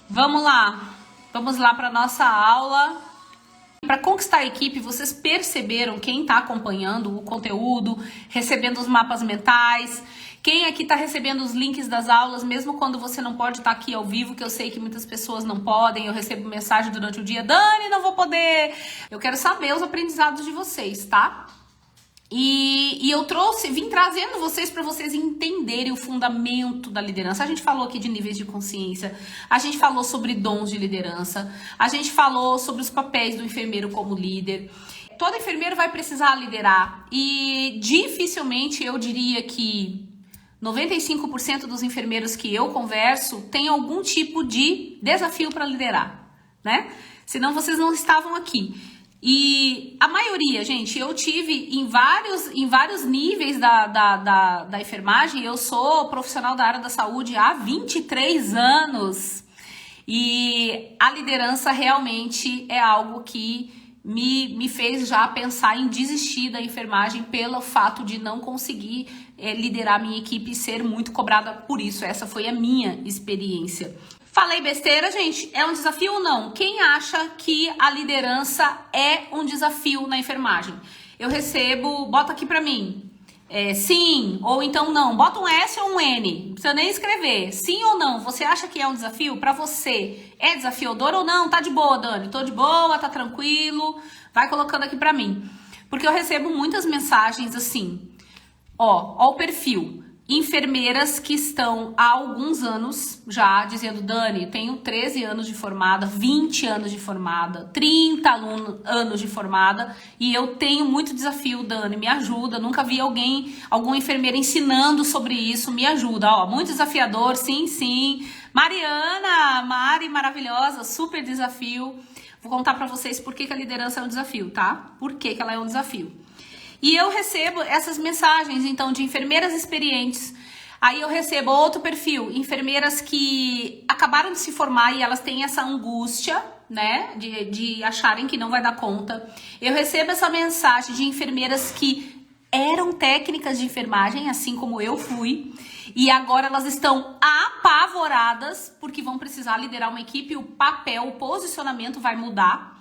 Vamos lá para nossa aula. Para conquistar a equipe, vocês perceberam, quem está acompanhando o conteúdo, recebendo os mapas mentais, quem aqui está recebendo os links das aulas, mesmo quando você não pode estar aqui ao vivo, que eu sei que muitas pessoas não podem, eu recebo mensagem durante o dia, Dani, não vou poder. Eu quero saber os aprendizados de vocês, tá? E eu vim trazendo vocês para vocês entenderem o fundamento da liderança. A gente falou aqui de níveis de consciência, a gente falou sobre dons de liderança, a gente falou sobre os papéis do enfermeiro como líder. Todo enfermeiro vai precisar liderar e dificilmente eu diria que 95% dos enfermeiros que eu converso tem algum tipo de desafio para liderar, né? Senão vocês não estavam aqui. E a maioria, gente, eu tive em vários níveis da enfermagem. Eu sou profissional da área da saúde há 23 anos. E a liderança realmente é algo que me fez já pensar em desistir da enfermagem pelo fato de não conseguir liderar minha equipe e ser muito cobrada por isso. Essa foi a minha experiência. Falei besteira, gente? É um desafio ou não? Quem acha que a liderança é um desafio na enfermagem? Eu recebo, bota aqui pra mim, sim ou então não. Bota um S ou um N, não precisa nem escrever. Sim ou não, você acha que é um desafio? Pra você, é desafiador ou não? Tá de boa, Dani, tô de boa, tá tranquilo. Vai colocando aqui pra mim. Porque eu recebo muitas mensagens assim, ó o perfil. Enfermeiras que estão há alguns anos já dizendo, Dani, tenho 13 anos de formada, 20 anos de formada, 30 anos de formada e eu tenho muito desafio, Dani, me ajuda, nunca vi alguma enfermeira ensinando sobre isso, me ajuda, ó, muito desafiador, sim. Mari, maravilhosa, super desafio. Vou contar pra vocês por que a liderança é um desafio, tá? Por que ela é um desafio. E eu recebo essas mensagens, então, de enfermeiras experientes. Aí eu recebo outro perfil, enfermeiras que acabaram de se formar e elas têm essa angústia, né, de acharem que não vai dar conta. Eu recebo essa mensagem de enfermeiras que eram técnicas de enfermagem, assim como eu fui, e agora elas estão apavoradas porque vão precisar liderar uma equipe, o papel, o posicionamento vai mudar.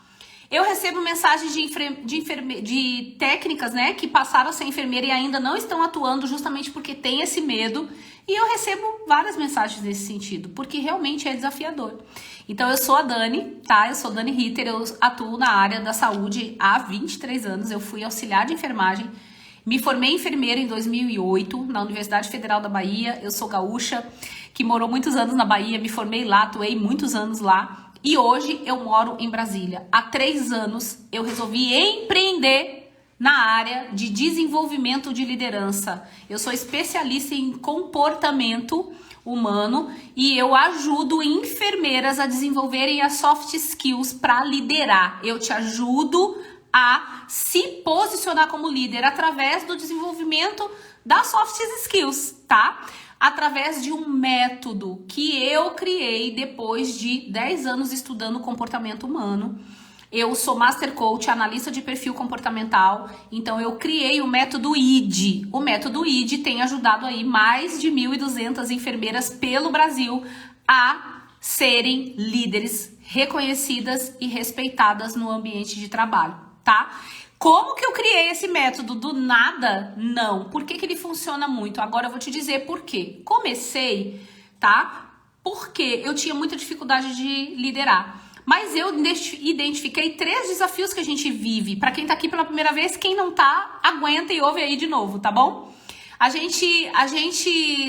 Eu recebo mensagens de técnicas, né, que passaram a ser enfermeira e ainda não estão atuando justamente porque tem esse medo. E eu recebo várias mensagens nesse sentido, porque realmente é desafiador. Então eu sou a Dani, tá? Eu sou Dani Ritter, eu atuo na área da saúde há 23 anos. Eu fui auxiliar de enfermagem, me formei enfermeira em 2008 na Universidade Federal da Bahia. Eu sou gaúcha, que morou muitos anos na Bahia, me formei lá, atuei muitos anos lá. E hoje eu moro em Brasília. Há 3 anos eu resolvi empreender na área de desenvolvimento de liderança. Eu sou especialista em comportamento humano e eu ajudo enfermeiras a desenvolverem as soft skills para liderar. Eu te ajudo a se posicionar como líder através do desenvolvimento das soft skills, tá? Através de um método que eu criei depois de 10 anos estudando comportamento humano. Eu sou Master Coach, analista de perfil comportamental, então eu criei o método ID. O método ID tem ajudado aí mais de 1.200 enfermeiras pelo Brasil a serem líderes reconhecidas e respeitadas no ambiente de trabalho, tá? Como que eu criei esse método? Do nada? Não. Por que ele funciona muito? Agora eu vou te dizer por quê. Comecei, tá? Porque eu tinha muita dificuldade de liderar. Mas eu identifiquei 3 desafios que a gente vive. Para quem tá aqui pela primeira vez, quem não tá, aguenta e ouve aí de novo, tá bom? A gente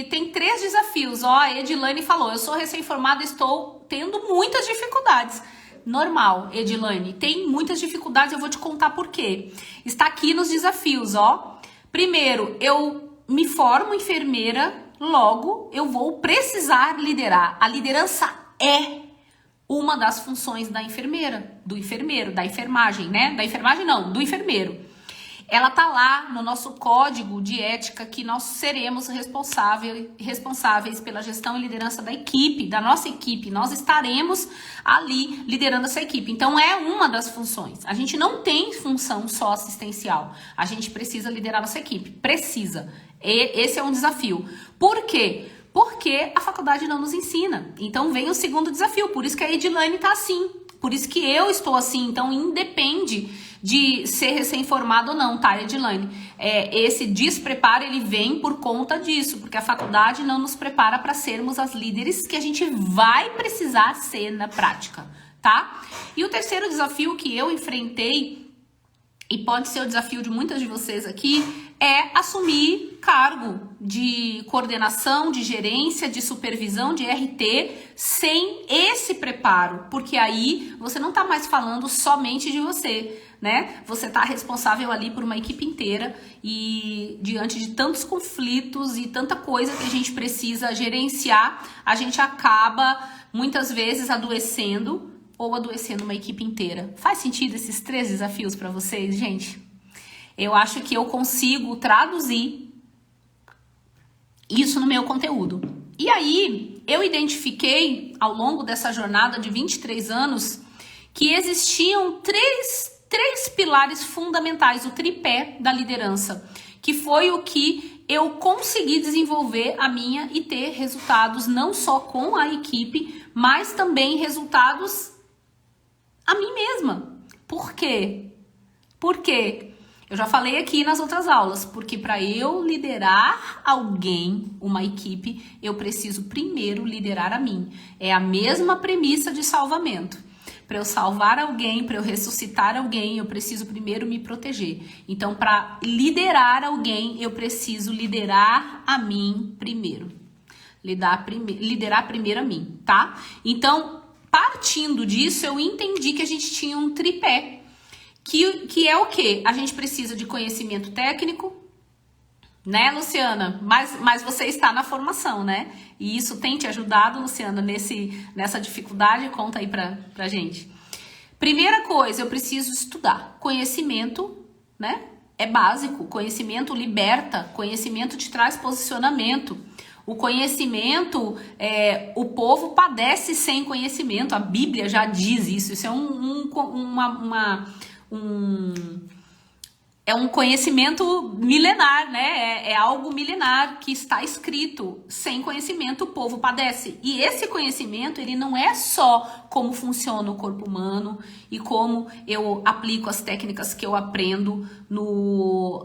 tem 3 desafios. Ó, a Edilane falou, eu sou recém-formada, estou tendo muitas dificuldades. Normal, Edilane, tem muitas dificuldades, eu vou te contar por quê. Está aqui nos desafios, ó. Primeiro, eu me formo enfermeira, logo eu vou precisar liderar. A liderança é uma das funções da enfermeira, do enfermeiro, da enfermagem, né? Da enfermagem não, do enfermeiro. Ela tá lá no nosso código de ética que nós seremos responsáveis pela gestão e liderança da equipe, da nossa equipe. Nós estaremos ali liderando essa equipe. Então é uma das funções. A gente não tem função só assistencial. A gente precisa liderar nossa equipe. Precisa. E esse é um desafio. Por quê? Porque a faculdade não nos ensina. Então vem o segundo desafio, por isso que a Edilane tá assim, por isso que eu estou assim, então independe de ser recém-formado ou não, tá, Edilane? Esse despreparo, ele vem por conta disso, porque a faculdade não nos prepara para sermos as líderes que a gente vai precisar ser na prática, tá? E o terceiro desafio que eu enfrentei, e pode ser o desafio de muitas de vocês aqui, é assumir cargo de coordenação, de gerência, de supervisão, de RT, sem esse preparo, porque aí você não tá mais falando somente de você, né? Você tá responsável ali por uma equipe inteira e diante de tantos conflitos e tanta coisa que a gente precisa gerenciar, a gente acaba muitas vezes adoecendo ou adoecendo uma equipe inteira. Faz sentido esses 3 desafios para vocês, gente? Eu acho que eu consigo traduzir isso no meu conteúdo. E aí, eu identifiquei, ao longo dessa jornada de 23 anos, que existiam três pilares fundamentais, o tripé da liderança, que foi o que eu consegui desenvolver a minha e ter resultados não só com a equipe, mas também resultados a mim mesma. Por quê? Por quê? Eu já falei aqui nas outras aulas, porque para eu liderar alguém, uma equipe, eu preciso primeiro liderar a mim. É a mesma premissa de salvamento. Para eu salvar alguém, para eu ressuscitar alguém, eu preciso primeiro me proteger. Então, para liderar alguém, eu preciso liderar a mim primeiro. Liderar primeiro a mim, tá? Então, partindo disso, eu entendi que a gente tinha um tripé. Que é o quê? A gente precisa de conhecimento técnico, né, Luciana? Mas você está na formação, né? E isso tem te ajudado, Luciana, nessa dificuldade? Conta aí pra gente. Primeira coisa, eu preciso estudar. Conhecimento, né? É básico. Conhecimento liberta. Conhecimento te traz posicionamento. O conhecimento, o povo padece sem conhecimento. A Bíblia já diz isso. Isso é um conhecimento milenar, né? É algo milenar que está escrito. Sem conhecimento, o povo padece. E esse conhecimento, ele não é só como funciona o corpo humano e como eu aplico as técnicas que eu aprendo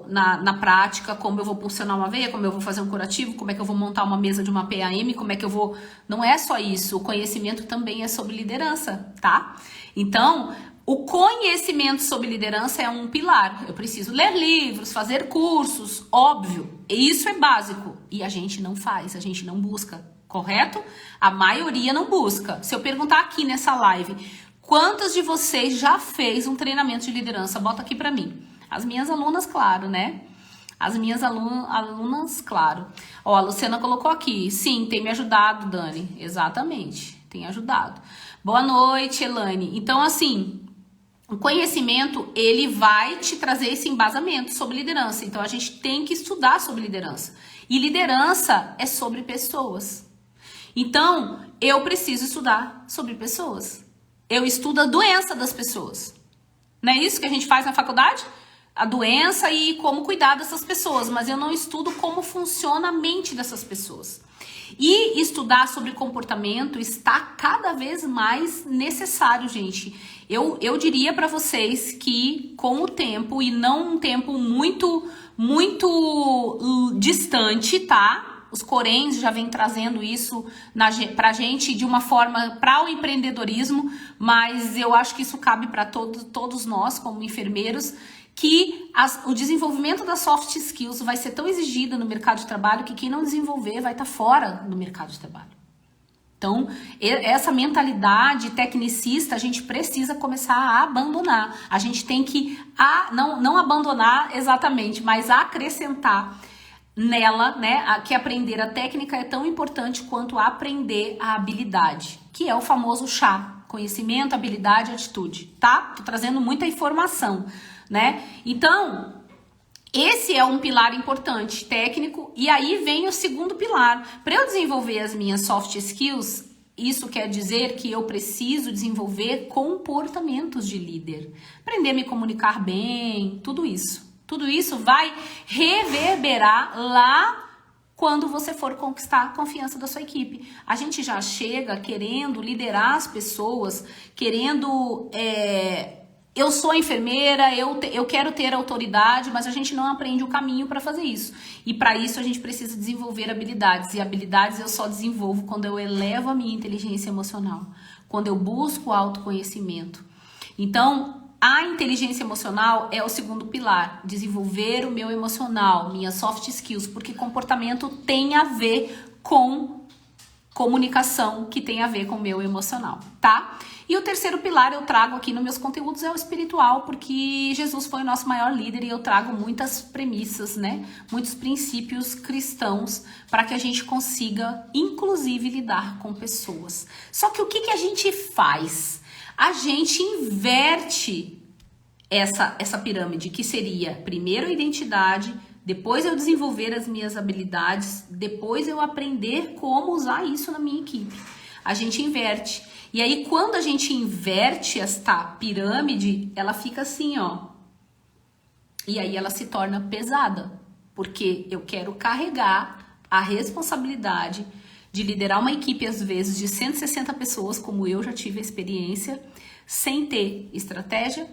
na prática, como eu vou pulsionar uma veia, como eu vou fazer um curativo, como é que eu vou montar uma mesa de uma PAM, como é que eu vou... Não é só isso. O conhecimento também é sobre liderança, tá? Então... O conhecimento sobre liderança é um pilar. Eu preciso ler livros, fazer cursos, óbvio. Isso é básico. E a gente não faz, a gente não busca, correto? A maioria não busca. Se eu perguntar aqui nessa live, quantas de vocês já fez um treinamento de liderança? Bota aqui pra mim. As minhas alunas, claro, né? As minhas alunas, claro. Ó, a Luciana colocou aqui. Sim, tem me ajudado, Dani. Exatamente, tem ajudado. Boa noite, Elane. Então, assim... O conhecimento, ele vai te trazer esse embasamento sobre liderança. Então, a gente tem que estudar sobre liderança. E liderança é sobre pessoas. Então, eu preciso estudar sobre pessoas. Eu estudo a doença das pessoas. Não é isso que a gente faz na faculdade? A doença e como cuidar dessas pessoas. Mas eu não estudo como funciona a mente dessas pessoas. E estudar sobre comportamento está cada vez mais necessário, gente. Eu diria para vocês que com o tempo, e não um tempo muito distante, tá? Os coreens já vêm trazendo isso pra gente de uma forma para o empreendedorismo, mas eu acho que isso cabe para todos nós como enfermeiros, que o desenvolvimento das soft skills vai ser tão exigido no mercado de trabalho que quem não desenvolver vai estar fora do mercado de trabalho. Então, essa mentalidade tecnicista a gente precisa começar a abandonar. A gente tem que, não abandonar exatamente, mas acrescentar nela, né, que aprender a técnica é tão importante quanto aprender a habilidade, que é o famoso chá, conhecimento, habilidade, atitude, tá? Tô trazendo muita informação, né? Então, esse é um pilar importante, técnico, e aí vem o segundo pilar. Para eu desenvolver as minhas soft skills, isso quer dizer que eu preciso desenvolver comportamentos de líder, aprender a me comunicar bem, tudo isso. Tudo isso vai reverberar lá quando você for conquistar a confiança da sua equipe. A gente já chega querendo liderar as pessoas, querendo... eu sou enfermeira, eu quero ter autoridade, mas a gente não aprende o caminho para fazer isso. E para isso a gente precisa desenvolver habilidades. E habilidades eu só desenvolvo quando eu elevo a minha inteligência emocional, quando eu busco autoconhecimento. Então, a inteligência emocional é o segundo pilar, desenvolver o meu emocional, minhas soft skills, porque comportamento tem a ver com comunicação, que tem a ver com o meu emocional, tá? E o terceiro pilar eu trago aqui nos meus conteúdos é o espiritual, porque Jesus foi o nosso maior líder e eu trago muitas premissas, né? Muitos princípios cristãos para que a gente consiga, inclusive, lidar com pessoas. Só que o que a gente faz? A gente inverte essa pirâmide, que seria primeiro a identidade, depois eu desenvolver as minhas habilidades, depois eu aprender como usar isso na minha equipe. A gente inverte. E aí, quando a gente inverte esta pirâmide, ela fica assim, ó. E aí ela se torna pesada, porque eu quero carregar a responsabilidade de liderar uma equipe, às vezes, de 160 pessoas, como eu já tive a experiência, sem ter estratégia,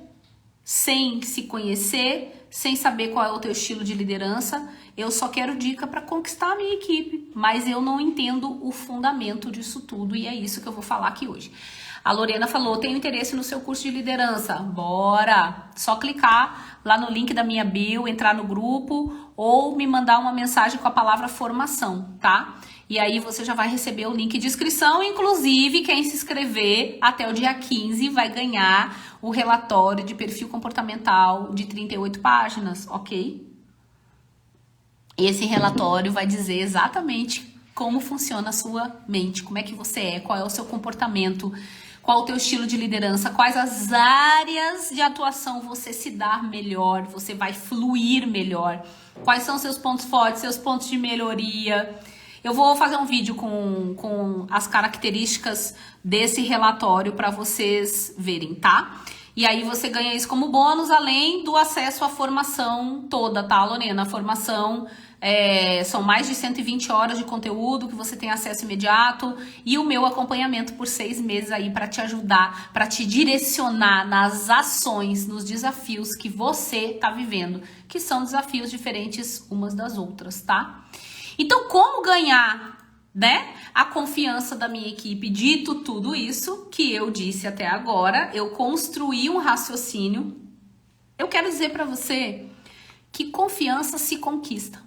sem se conhecer, sem saber qual é o teu estilo de liderança. Eu só quero dica para conquistar a minha equipe, mas eu não entendo o fundamento disso tudo e é isso que eu vou falar aqui hoje. A Lorena falou, tenho interesse no seu curso de liderança. Bora! Só clicar lá no link da minha bio, entrar no grupo ou me mandar uma mensagem com a palavra formação, tá? E aí você já vai receber o link de inscrição, inclusive quem se inscrever até o dia 15 vai ganhar o relatório de perfil comportamental de 38 páginas, ok? Esse relatório vai dizer exatamente como funciona a sua mente, como é que você é, qual é o seu comportamento, qual o teu estilo de liderança, quais as áreas de atuação você se dá melhor, você vai fluir melhor, quais são seus pontos fortes, seus pontos de melhoria. Eu vou fazer um vídeo com as características desse relatório para vocês verem, tá? E aí você ganha isso como bônus, além do acesso à formação toda, tá, Lorena? A formação são mais de 120 horas de conteúdo que você tem acesso imediato e o meu acompanhamento por 6 meses aí para te ajudar, para te direcionar nas ações, nos desafios que você tá vivendo, que são desafios diferentes umas das outras, tá? Então, como ganhar, né, a confiança da minha equipe? Dito tudo isso que eu disse até agora, eu construí um raciocínio. Eu quero dizer para você que confiança se conquista.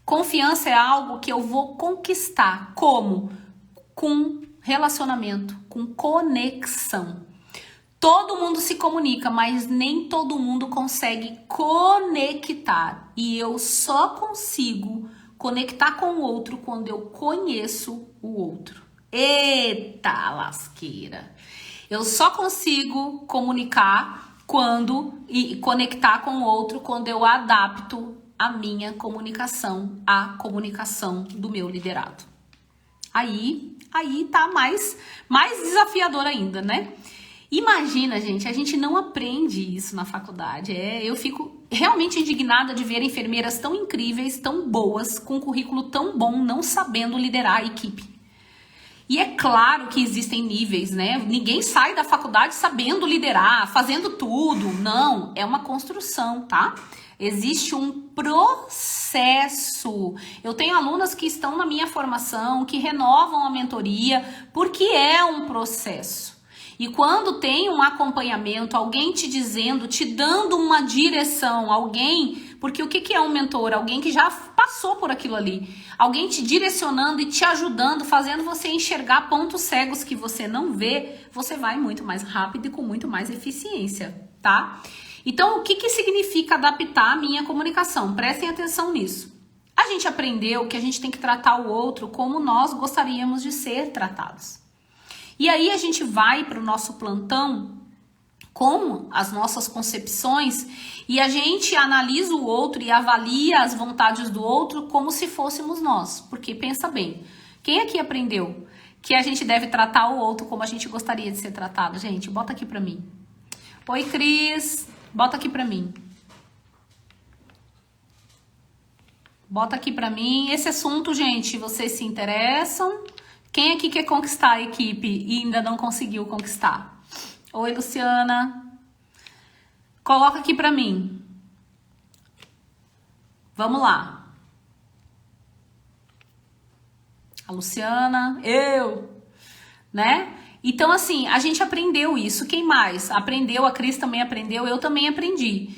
Confiança é algo que eu vou conquistar. Como? Com relacionamento, com conexão. Todo mundo se comunica, mas nem todo mundo consegue conectar. E eu só consigo conectar com o outro quando eu conheço o outro. Eita lasqueira! Eu só consigo comunicar e conectar com o outro quando eu adapto a minha comunicação à comunicação do meu liderado. Aí tá mais desafiador ainda, né? Imagina, gente, a gente não aprende isso na faculdade. Eu fico realmente indignada de ver enfermeiras tão incríveis, tão boas, com um currículo tão bom, não sabendo liderar a equipe. E é claro que existem níveis, né? Ninguém sai da faculdade sabendo liderar, fazendo tudo. Não, é uma construção, tá? Existe um processo. Eu tenho alunas que estão na minha formação, que renovam a mentoria, porque é um processo. E quando tem um acompanhamento, alguém te dizendo, te dando uma direção, porque o que é um mentor? Alguém que já passou por aquilo ali. Alguém te direcionando e te ajudando, fazendo você enxergar pontos cegos que você não vê, você vai muito mais rápido e com muito mais eficiência, tá? Então, o que significa adaptar a minha comunicação? Prestem atenção nisso. A gente aprendeu que a gente tem que tratar o outro como nós gostaríamos de ser tratados. E aí a gente vai para o nosso plantão com as nossas concepções e a gente analisa o outro e avalia as vontades do outro como se fôssemos nós. Porque pensa bem, quem aqui aprendeu que a gente deve tratar o outro como a gente gostaria de ser tratado? Gente, bota aqui para mim. Oi, Cris, bota aqui para mim. Bota aqui pra mim. Esse assunto, gente, vocês se interessam? Quem aqui quer conquistar a equipe e ainda não conseguiu conquistar? Oi, Luciana. Coloca aqui pra mim. Vamos lá. A Luciana, né? Então, assim, a gente aprendeu isso. Quem mais? Aprendeu, a Cris também aprendeu, eu também aprendi.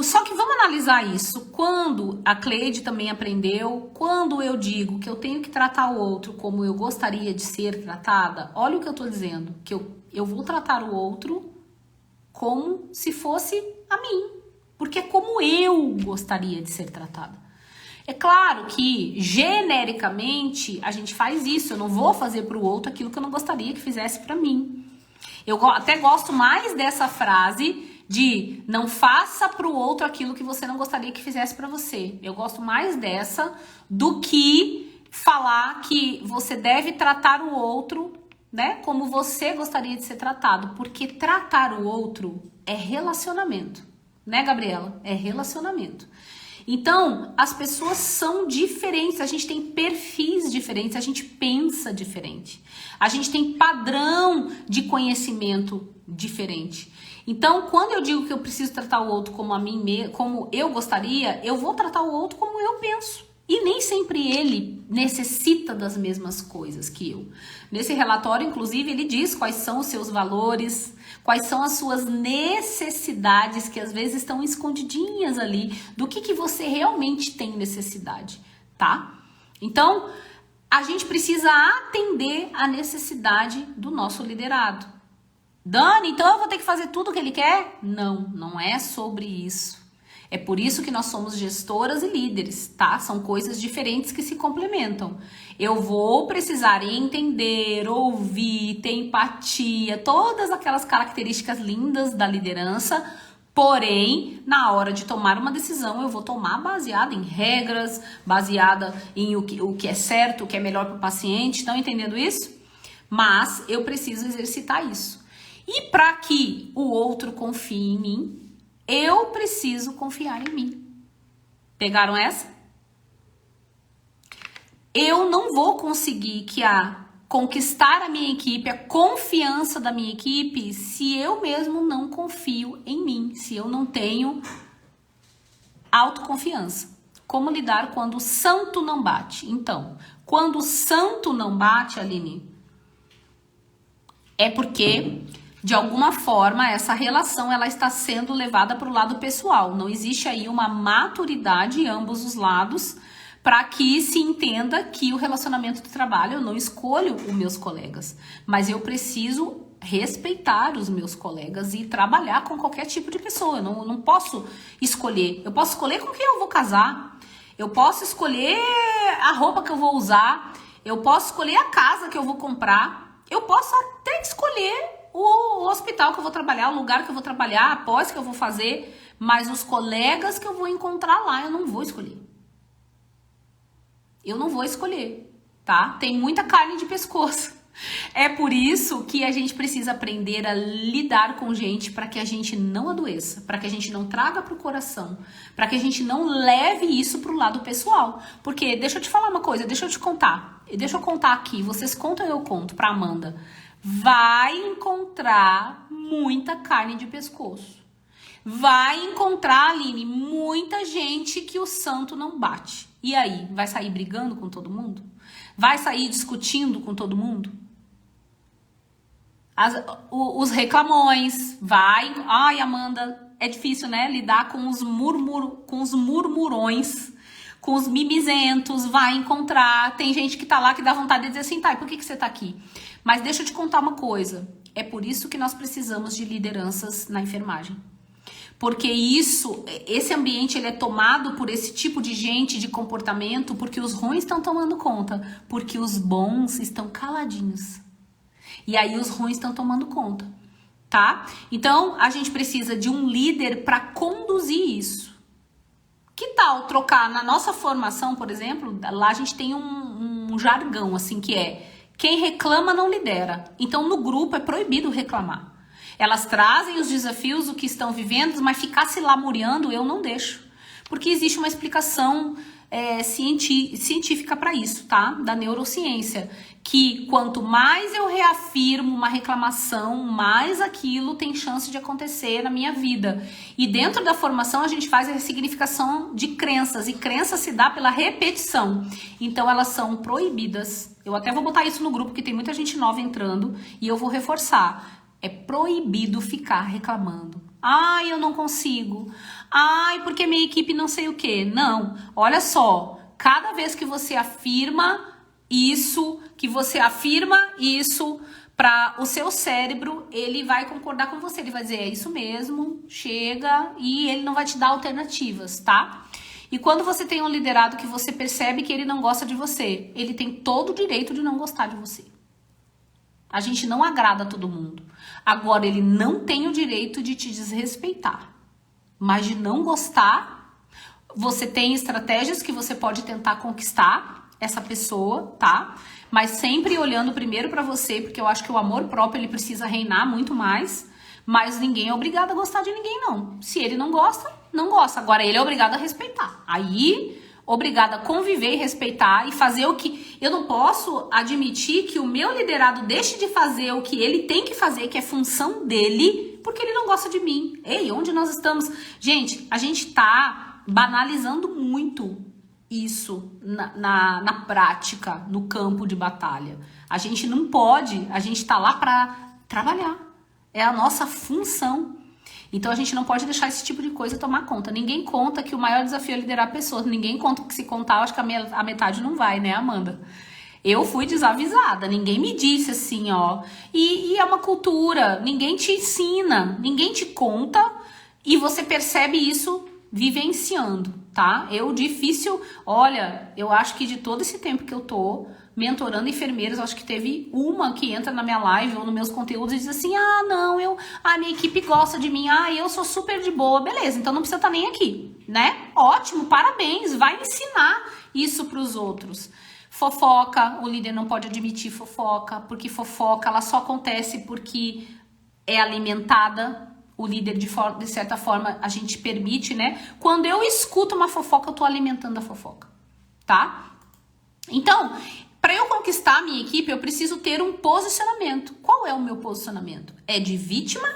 Só que vamos analisar isso. Quando a Cleide também aprendeu, quando eu digo que eu tenho que tratar o outro como eu gostaria de ser tratada, olha o que eu tô dizendo, que eu vou tratar o outro como se fosse a mim, porque é como eu gostaria de ser tratada. É claro que, genericamente, a gente faz isso. Eu não vou fazer para o outro aquilo que eu não gostaria que fizesse para mim. Eu até gosto mais dessa frase de não faça para o outro aquilo que você não gostaria que fizesse para você. Eu gosto mais dessa do que falar que você deve tratar o outro, né, como você gostaria de ser tratado. Porque tratar o outro é relacionamento. Né, Gabriela? É relacionamento. Então, as pessoas são diferentes, a gente tem perfis diferentes, a gente pensa diferente, a gente tem padrão de conhecimento diferente. Então, quando eu digo que eu preciso tratar o outro como a mim mesmo, como eu gostaria, eu vou tratar o outro como eu penso. E nem sempre ele necessita das mesmas coisas que eu. Nesse relatório, inclusive, ele diz quais são os seus valores, quais são as suas necessidades, que às vezes estão escondidinhas ali, do que você realmente tem necessidade, tá? Então, a gente precisa atender a necessidade do nosso liderado. Dani, então eu vou ter que fazer tudo o que ele quer? Não, não é sobre isso. É por isso que nós somos gestoras e líderes, tá? São coisas diferentes que se complementam. Eu vou precisar entender, ouvir, ter empatia, todas aquelas características lindas da liderança, porém, na hora de tomar uma decisão, eu vou tomar baseada em regras, baseada em o que é certo, o que é melhor para o paciente. Estão entendendo isso? Mas eu preciso exercitar isso. E para que o outro confie em mim, eu preciso confiar em mim. Pegaram essa? Eu não vou conseguir conquistar a minha equipe, a confiança da minha equipe, se eu mesmo não confio em mim, se eu não tenho autoconfiança. Como lidar quando o santo não bate? Então, quando o santo não bate, Aline, é porque de alguma forma essa relação ela está sendo levada para o lado pessoal. Não existe aí uma maturidade em ambos os lados para que se entenda que o relacionamento de trabalho, eu não escolho os meus colegas, mas eu preciso respeitar os meus colegas e trabalhar com qualquer tipo de pessoa. Eu não posso escolher. Eu posso escolher com quem eu vou casar, eu posso escolher a roupa que eu vou usar, eu posso escolher a casa que eu vou comprar, eu posso até escolher o hospital que eu vou trabalhar, o lugar que eu vou trabalhar, a pós que eu vou fazer, mas os colegas que eu vou encontrar lá, eu não vou escolher. Eu não vou escolher, tá? Tem muita carne de pescoço. É por isso que a gente precisa aprender a lidar com gente para que a gente não adoeça, para que a gente não traga para o coração, para que a gente não leve isso para o lado pessoal. Porque, deixa eu te falar uma coisa, deixa eu te contar. Deixa eu contar aqui, vocês contam e eu conto para Amanda. Vai encontrar muita carne de pescoço. Vai encontrar, Aline, muita gente que o santo não bate. E aí, vai sair brigando com todo mundo? Vai sair discutindo com todo mundo? Os reclamões, vai... Ai, Amanda, é difícil, né? Lidar com os murmurões, com os mimizentos, vai encontrar. Tem gente que tá lá que dá vontade de dizer assim, tá, e por que você tá aqui? Mas deixa eu te contar uma coisa. É por isso que nós precisamos de lideranças na enfermagem. Porque esse ambiente ele é tomado por esse tipo de gente, de comportamento, porque os ruins estão tomando conta, porque os bons estão caladinhos. E aí os ruins estão tomando conta, tá? Então, a gente precisa de um líder para conduzir isso. Que tal trocar na nossa formação, por exemplo, lá a gente tem um jargão, assim, que é quem reclama não lidera. Então, no grupo é proibido reclamar. Elas trazem os desafios, o que estão vivendo, mas ficar se lamuriando eu não deixo. Porque existe uma explicação científica para isso, tá? Da neurociência. Que quanto mais eu reafirmo uma reclamação, mais aquilo tem chance de acontecer na minha vida. E dentro da formação a gente faz a ressignificação de crenças. E crença se dá pela repetição. Então elas são proibidas. Eu até vou botar isso no grupo, que tem muita gente nova entrando. E eu vou reforçar. É proibido ficar reclamando. Ai, eu não consigo. Ai, porque minha equipe não sei o quê. Não, olha só. Cada vez que você afirma isso, para o seu cérebro, ele vai concordar com você. Ele vai dizer, é isso mesmo, chega, e ele não vai te dar alternativas, tá? E quando você tem um liderado que você percebe que ele não gosta de você, ele tem todo o direito de não gostar de você. A gente não agrada a todo mundo. Agora, ele não tem o direito de te desrespeitar. Mas de não gostar, você tem estratégias que você pode tentar conquistar essa pessoa, tá? Mas sempre olhando primeiro pra você, porque eu acho que o amor próprio, ele precisa reinar muito mais. Mas ninguém é obrigado a gostar de ninguém, não. Se ele não gosta, não gosta. Agora, ele é obrigado a respeitar. Aí, obrigado a conviver e respeitar e fazer o que... Eu não posso admitir que o meu liderado deixe de fazer o que ele tem que fazer, que é função dele, porque ele não gosta de mim. Ei, onde nós estamos? Gente, a gente tá banalizando muito isso na prática, no campo de batalha. A gente não pode, a gente tá lá para trabalhar. É a nossa função. Então a gente não pode deixar esse tipo de coisa tomar conta. Ninguém conta que o maior desafio é liderar pessoas. Ninguém conta que se contar, eu acho que a metade não vai, né, Amanda? Eu fui desavisada, ninguém me disse assim, ó. E é uma cultura, ninguém te ensina, ninguém te conta e você percebe isso vivenciando, tá? Olha, eu acho que de todo esse tempo que eu tô mentorando enfermeiras, eu acho que teve uma que entra na minha live ou nos meus conteúdos e diz assim, minha equipe gosta de mim, eu sou super de boa, beleza, então não precisa estar nem aqui, né? Ótimo, parabéns, vai ensinar isso pros outros. Fofoca, o líder não pode admitir fofoca, porque fofoca, ela só acontece porque é alimentada. O líder, de certa forma, a gente permite, né? Quando eu escuto uma fofoca, eu tô alimentando a fofoca, tá? Então, para eu conquistar a minha equipe, eu preciso ter um posicionamento. Qual é o meu posicionamento? É de vítima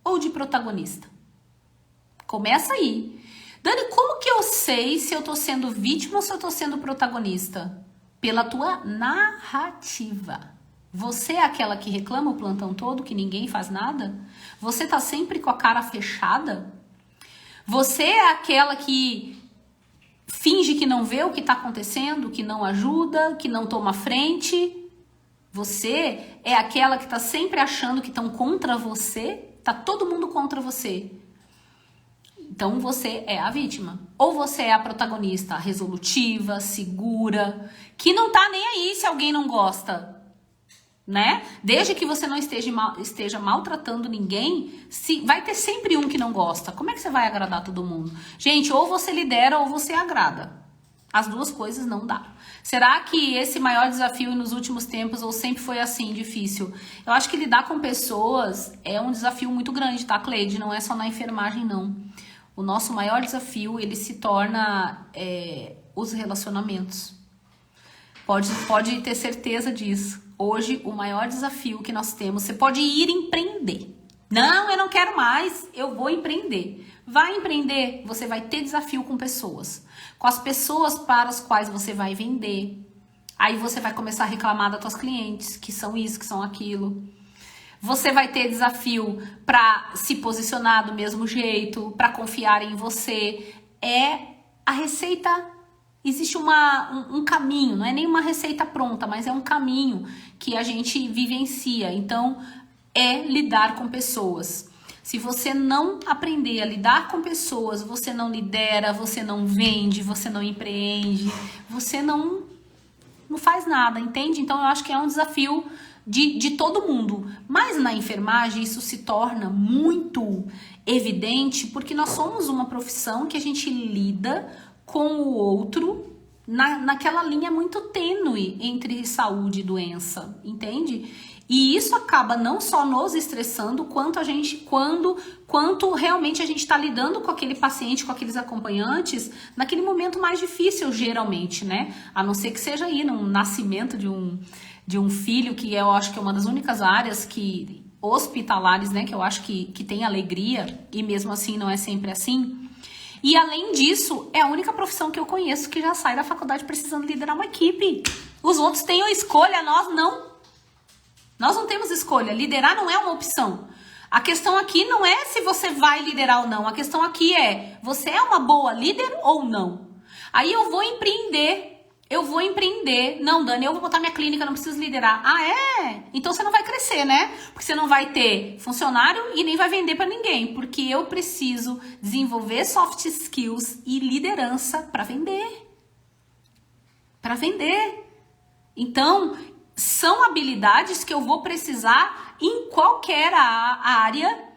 ou de protagonista? Começa aí. Dani, como que eu sei se eu tô sendo vítima ou se eu tô sendo protagonista? Pela tua narrativa. Você é aquela que reclama o plantão todo, que ninguém faz nada? Você tá sempre com a cara fechada? Você é aquela que finge que não vê o que tá acontecendo, que não ajuda, que não toma frente? Você é aquela que tá sempre achando que estão contra você? Tá todo mundo contra você. Então você é a vítima. Ou você é a protagonista, resolutiva, segura, que não tá nem aí se alguém não gosta. Né? Desde que você não esteja maltratando ninguém, vai ter sempre um que não gosta. Como é que você vai agradar todo mundo? Gente, ou você lidera ou você agrada. As duas coisas não dá. Será que esse maior desafio nos últimos tempos, ou sempre foi assim, difícil? Eu acho que lidar com pessoas é um desafio muito grande, tá, Cleide? Não é só na enfermagem, não. O nosso maior desafio, ele se torna os relacionamentos. Pode ter certeza disso. Hoje, o maior desafio que nós temos, você pode ir empreender. Não, eu não quero mais, eu vou empreender. Vai empreender, você vai ter desafio com pessoas. Com as pessoas para as quais você vai vender. Aí você vai começar a reclamar das tuas clientes, que são isso, que são aquilo. Você vai ter desafio para se posicionar do mesmo jeito, para confiar em você. É a receita. Existe um caminho, não é nem uma receita pronta, mas é um caminho que a gente vivencia. Então, é lidar com pessoas. Se você não aprender a lidar com pessoas, você não lidera, você não vende, você não empreende, você não faz nada, entende? Então, eu acho que é um desafio de todo mundo. Mas na enfermagem, isso se torna muito evidente, porque nós somos uma profissão que a gente lida com o outro naquela linha muito tênue entre saúde e doença, entende? E isso acaba não só nos estressando, quanto realmente a gente está lidando com aquele paciente, com aqueles acompanhantes, naquele momento mais difícil, geralmente, né? A não ser que seja aí no nascimento de um filho, que eu acho que é uma das únicas áreas que hospitalares, né? Que eu acho que tem alegria, e mesmo assim não é sempre assim. E além disso, é a única profissão que eu conheço que já sai da faculdade precisando liderar uma equipe. Os outros têm a escolha, nós não. Nós não temos escolha. Liderar não é uma opção. A questão aqui não é se você vai liderar ou não. A questão aqui é, você é uma boa líder ou não? Aí eu vou empreender. Não, Dani, eu vou botar minha clínica, não preciso liderar. Ah, é? Então você não vai crescer, né? Porque você não vai ter funcionário e nem vai vender para ninguém. Porque eu preciso desenvolver soft skills e liderança para vender. Para vender. Então, são habilidades que eu vou precisar em qualquer área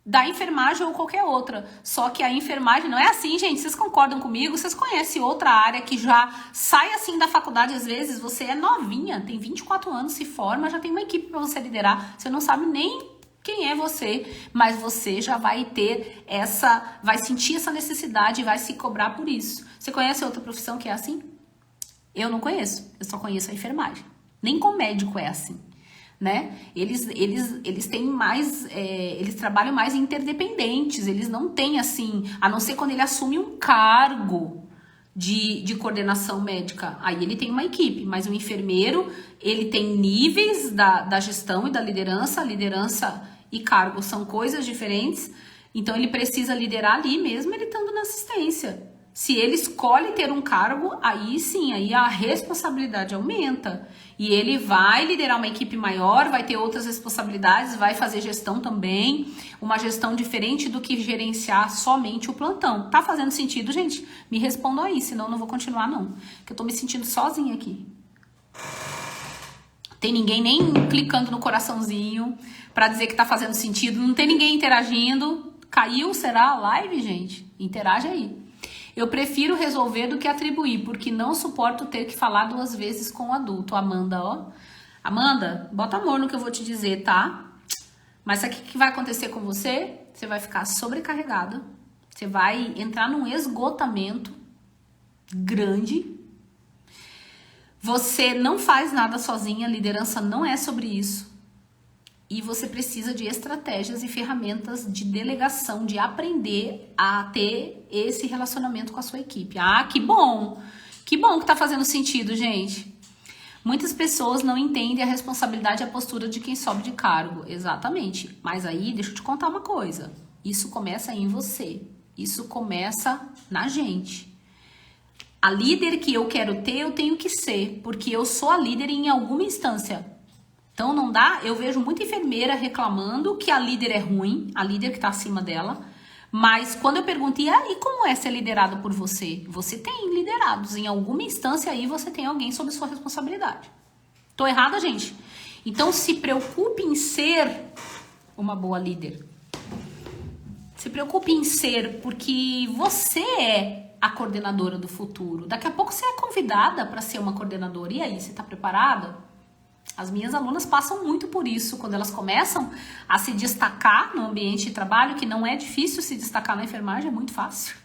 da enfermagem ou qualquer outra. Só que a enfermagem não é assim, gente. Vocês concordam comigo? Vocês conhecem outra área que já sai assim da faculdade? Às vezes você é novinha, tem 24 anos, se forma, já tem uma equipe para você liderar. Você não sabe nem quem é você, mas você já vai ter vai sentir essa necessidade e vai se cobrar por isso. Você conhece outra profissão que é assim? Eu não conheço. Eu só conheço a enfermagem. Nem com médico é assim. Né? Eles têm mais, eles trabalham mais interdependentes, eles não têm assim, a não ser quando ele assume um cargo de coordenação médica, aí ele tem uma equipe, mas o enfermeiro, ele tem níveis da gestão e da liderança e cargo são coisas diferentes, então ele precisa liderar ali mesmo ele estando na assistência. Se ele escolhe ter um cargo, aí sim, aí a responsabilidade aumenta. E ele vai liderar uma equipe maior, vai ter outras responsabilidades, vai fazer gestão também. Uma gestão diferente do que gerenciar somente o plantão. Tá fazendo sentido, gente? Me respondam aí, senão eu não vou continuar não. Que eu tô me sentindo sozinha aqui. Tem ninguém nem clicando no coraçãozinho pra dizer que tá fazendo sentido. Não tem ninguém interagindo. Caiu, será a live, gente? Interage aí. Eu prefiro resolver do que atribuir, porque não suporto ter que falar 2 vezes com o adulto. Amanda, ó. Amanda, bota amor no que eu vou te dizer, tá? Mas sabe o que vai acontecer com você? Você vai ficar sobrecarregada. Você vai entrar num esgotamento grande. Você não faz nada sozinha, liderança não é sobre isso. E você precisa de estratégias e ferramentas de delegação, de aprender a ter esse relacionamento com a sua equipe. Ah, que bom! Que bom que tá fazendo sentido, gente. Muitas pessoas não entendem a responsabilidade e a postura de quem sobe de cargo. Exatamente. Mas aí, deixa eu te contar uma coisa. Isso começa em você. Isso começa na gente. A líder que eu quero ter, eu tenho que ser. Porque eu sou a líder em alguma instância. Então não dá, eu vejo muita enfermeira reclamando que a líder é ruim, a líder que está acima dela, mas quando eu pergunto, e como é ser liderado por você? Você tem liderados, em alguma instância aí você tem alguém sob sua responsabilidade. Tô errada, gente? Então se preocupe em ser uma boa líder. Se preocupe em ser, porque você é a coordenadora do futuro. Daqui a pouco você é convidada para ser uma coordenadora. E aí, você está preparada? As minhas alunas passam muito por isso, quando elas começam a se destacar no ambiente de trabalho, que não é difícil se destacar na enfermagem, é muito fácil.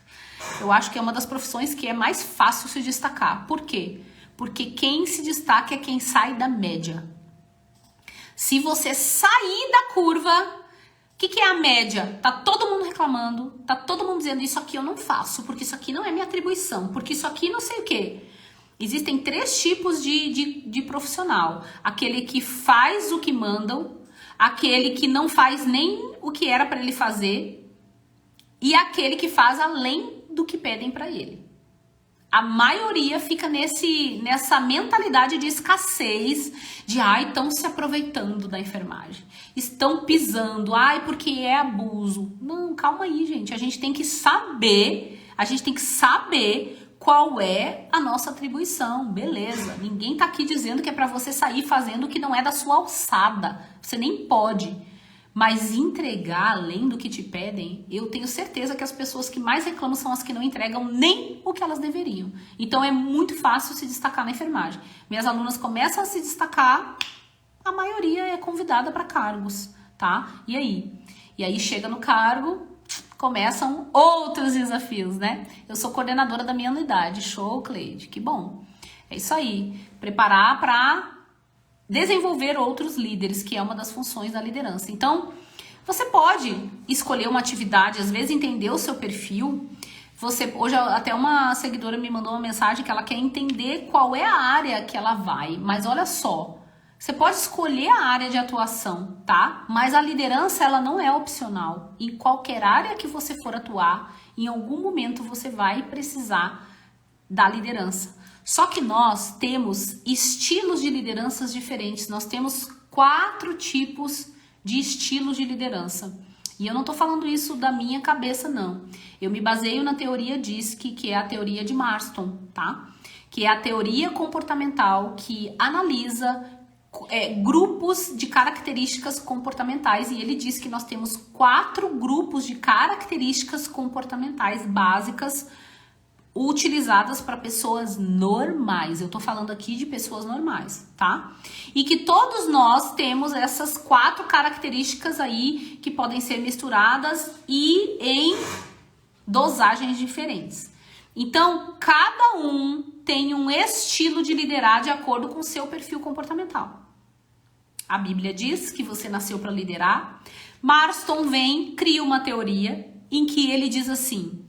Eu acho que é uma das profissões que é mais fácil se destacar. Por quê? Porque quem se destaca é quem sai da média. Se você sair da curva, o que é a média? Tá todo mundo reclamando, tá todo mundo dizendo isso aqui eu não faço, porque isso aqui não é minha atribuição, porque isso aqui não sei o quê. Existem 3 tipos de profissional. Aquele que faz o que mandam, aquele que não faz nem o que era para ele fazer e aquele que faz além do que pedem para ele. A maioria fica nessa mentalidade de escassez, de estão se aproveitando da enfermagem, estão pisando, porque é abuso. Não, calma aí, gente. A gente tem que saber qual é a nossa atribuição, beleza. Ninguém tá aqui dizendo que é para você sair fazendo o que não é da sua alçada. Você nem pode. Mas entregar além do que te pedem, eu tenho certeza que as pessoas que mais reclamam são as que não entregam nem o que elas deveriam. Então é muito fácil se destacar na enfermagem. Minhas alunas começam a se destacar, a maioria é convidada para cargos, tá? E aí? E aí chega no cargo, começam outros desafios, né? Eu sou coordenadora da minha unidade. Show, Cleide, que bom. É isso aí. Preparar para desenvolver outros líderes, que é uma das funções da liderança. Então, você pode escolher uma atividade, às vezes entender o seu perfil. Hoje até uma seguidora me mandou uma mensagem que ela quer entender qual é a área que ela vai. Mas olha só, você pode escolher a área de atuação, tá? Mas a liderança, ela não é opcional. Em qualquer área que você for atuar, em algum momento você vai precisar da liderança. Só que nós temos estilos de lideranças diferentes. Nós temos 4 tipos de estilos de liderança. E eu não tô falando isso da minha cabeça, não. Eu me baseio na teoria DISC, que é a teoria de Marston, tá? Que é a teoria comportamental que analisa grupos de características comportamentais. E ele diz que nós temos 4 grupos de características comportamentais básicas utilizadas para pessoas normais. Eu tô falando aqui de pessoas normais, tá? E que todos nós temos essas 4 características aí que podem ser misturadas e em dosagens diferentes. Então, cada um tem um estilo de liderar de acordo com o seu perfil comportamental. A Bíblia diz que você nasceu para liderar. Marston cria uma teoria em que ele diz assim: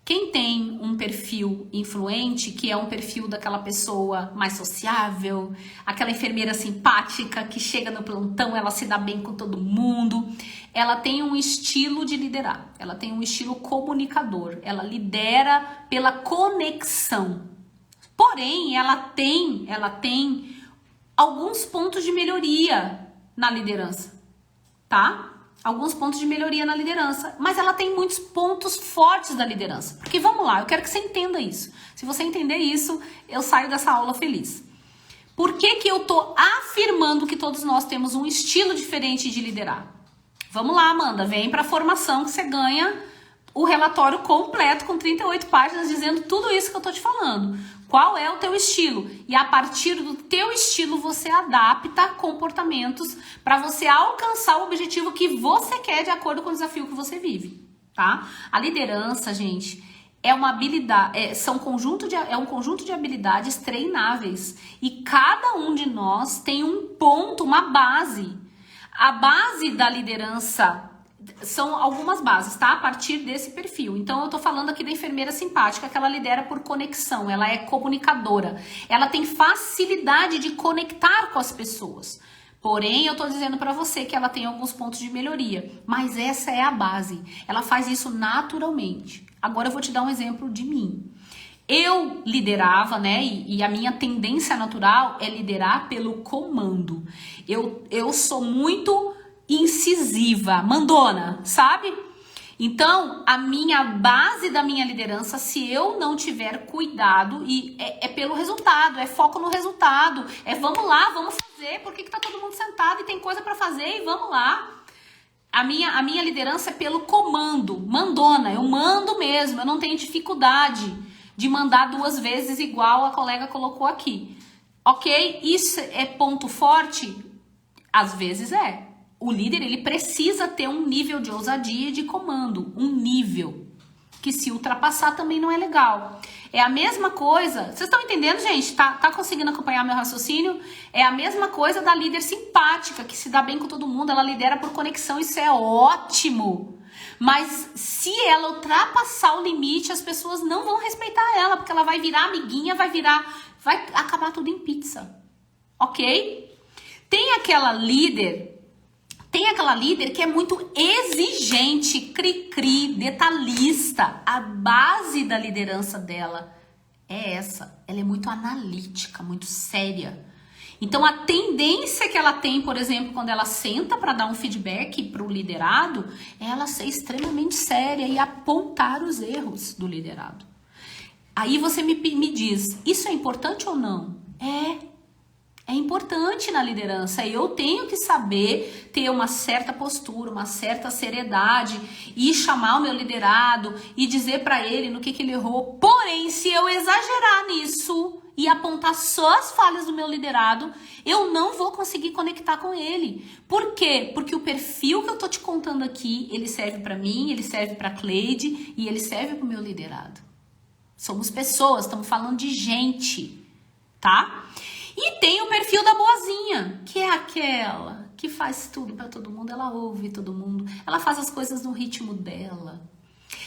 quem tem um perfil influente, que é um perfil daquela pessoa mais sociável, aquela enfermeira simpática que chega no plantão, ela se dá bem com todo mundo, ela tem um estilo de liderar, ela tem um estilo comunicador, ela lidera pela conexão. Porém, ela tem alguns pontos de melhoria na liderança, tá? Alguns pontos de melhoria na liderança, mas ela tem muitos pontos fortes da liderança. Porque vamos lá, eu quero que você entenda isso. Se você entender isso, eu saio dessa aula feliz. Por que que eu tô afirmando que todos nós temos um estilo diferente de liderar? Vamos lá, Amanda, vem para a formação que você ganha o relatório completo com 38 páginas dizendo tudo isso que eu tô te falando. Qual é o teu estilo? E a partir do teu estilo você adapta comportamentos para você alcançar o objetivo que você quer de acordo com o desafio que você vive, tá? A liderança, gente, é uma habilidade, é um conjunto de habilidades treináveis e cada um de nós tem um ponto, uma base. A base da liderança são algumas bases, tá? A partir desse perfil. Então, eu tô falando aqui da enfermeira simpática, que ela lidera por conexão, ela é comunicadora, ela tem facilidade de conectar com as pessoas. Porém, eu tô dizendo pra você que ela tem alguns pontos de melhoria, mas essa é a base. Ela faz isso naturalmente. Agora eu vou te dar um exemplo de mim. Eu liderava, né? E a minha tendência natural é liderar pelo comando. Eu sou muito incisiva, mandona, sabe? Então, a minha base da minha liderança, se eu não tiver cuidado, e é pelo resultado, é foco no resultado, é vamos lá, vamos fazer, por que tá todo mundo sentado e tem coisa pra fazer e vamos lá. A minha liderança é pelo comando, mandona, eu mando mesmo, eu não tenho dificuldade de mandar 2 vezes igual a colega colocou aqui. Ok? Isso é ponto forte? Às vezes é. O líder, ele precisa ter um nível de ousadia e de comando, um nível que se ultrapassar também não é legal. É a mesma coisa, vocês estão entendendo, gente? Tá conseguindo acompanhar meu raciocínio? É a mesma coisa da líder simpática, que se dá bem com todo mundo, ela lidera por conexão, isso é ótimo. Mas se ela ultrapassar o limite, as pessoas não vão respeitar ela, porque ela vai virar amiguinha, vai acabar tudo em pizza, ok? Tem aquela líder que é muito exigente, cri-cri, detalhista. A base da liderança dela é essa. Ela é muito analítica, muito séria. Então, a tendência que ela tem, por exemplo, quando ela senta para dar um feedback para o liderado, é ela ser extremamente séria e apontar os erros do liderado. Aí você me diz, isso é importante ou não? É importante na liderança. Eu tenho que saber ter uma certa postura, uma certa seriedade e chamar o meu liderado e dizer para ele no que ele errou. Porém, se eu exagerar nisso e apontar só as falhas do meu liderado, eu não vou conseguir conectar com ele. Por quê? Porque o perfil que eu tô te contando aqui, ele serve para mim, ele serve para Cleide e ele serve para o meu liderado. Somos pessoas, estamos falando de gente, tá? E tem o perfil da boazinha, que é aquela que faz tudo para todo mundo, ela ouve todo mundo, ela faz as coisas no ritmo dela.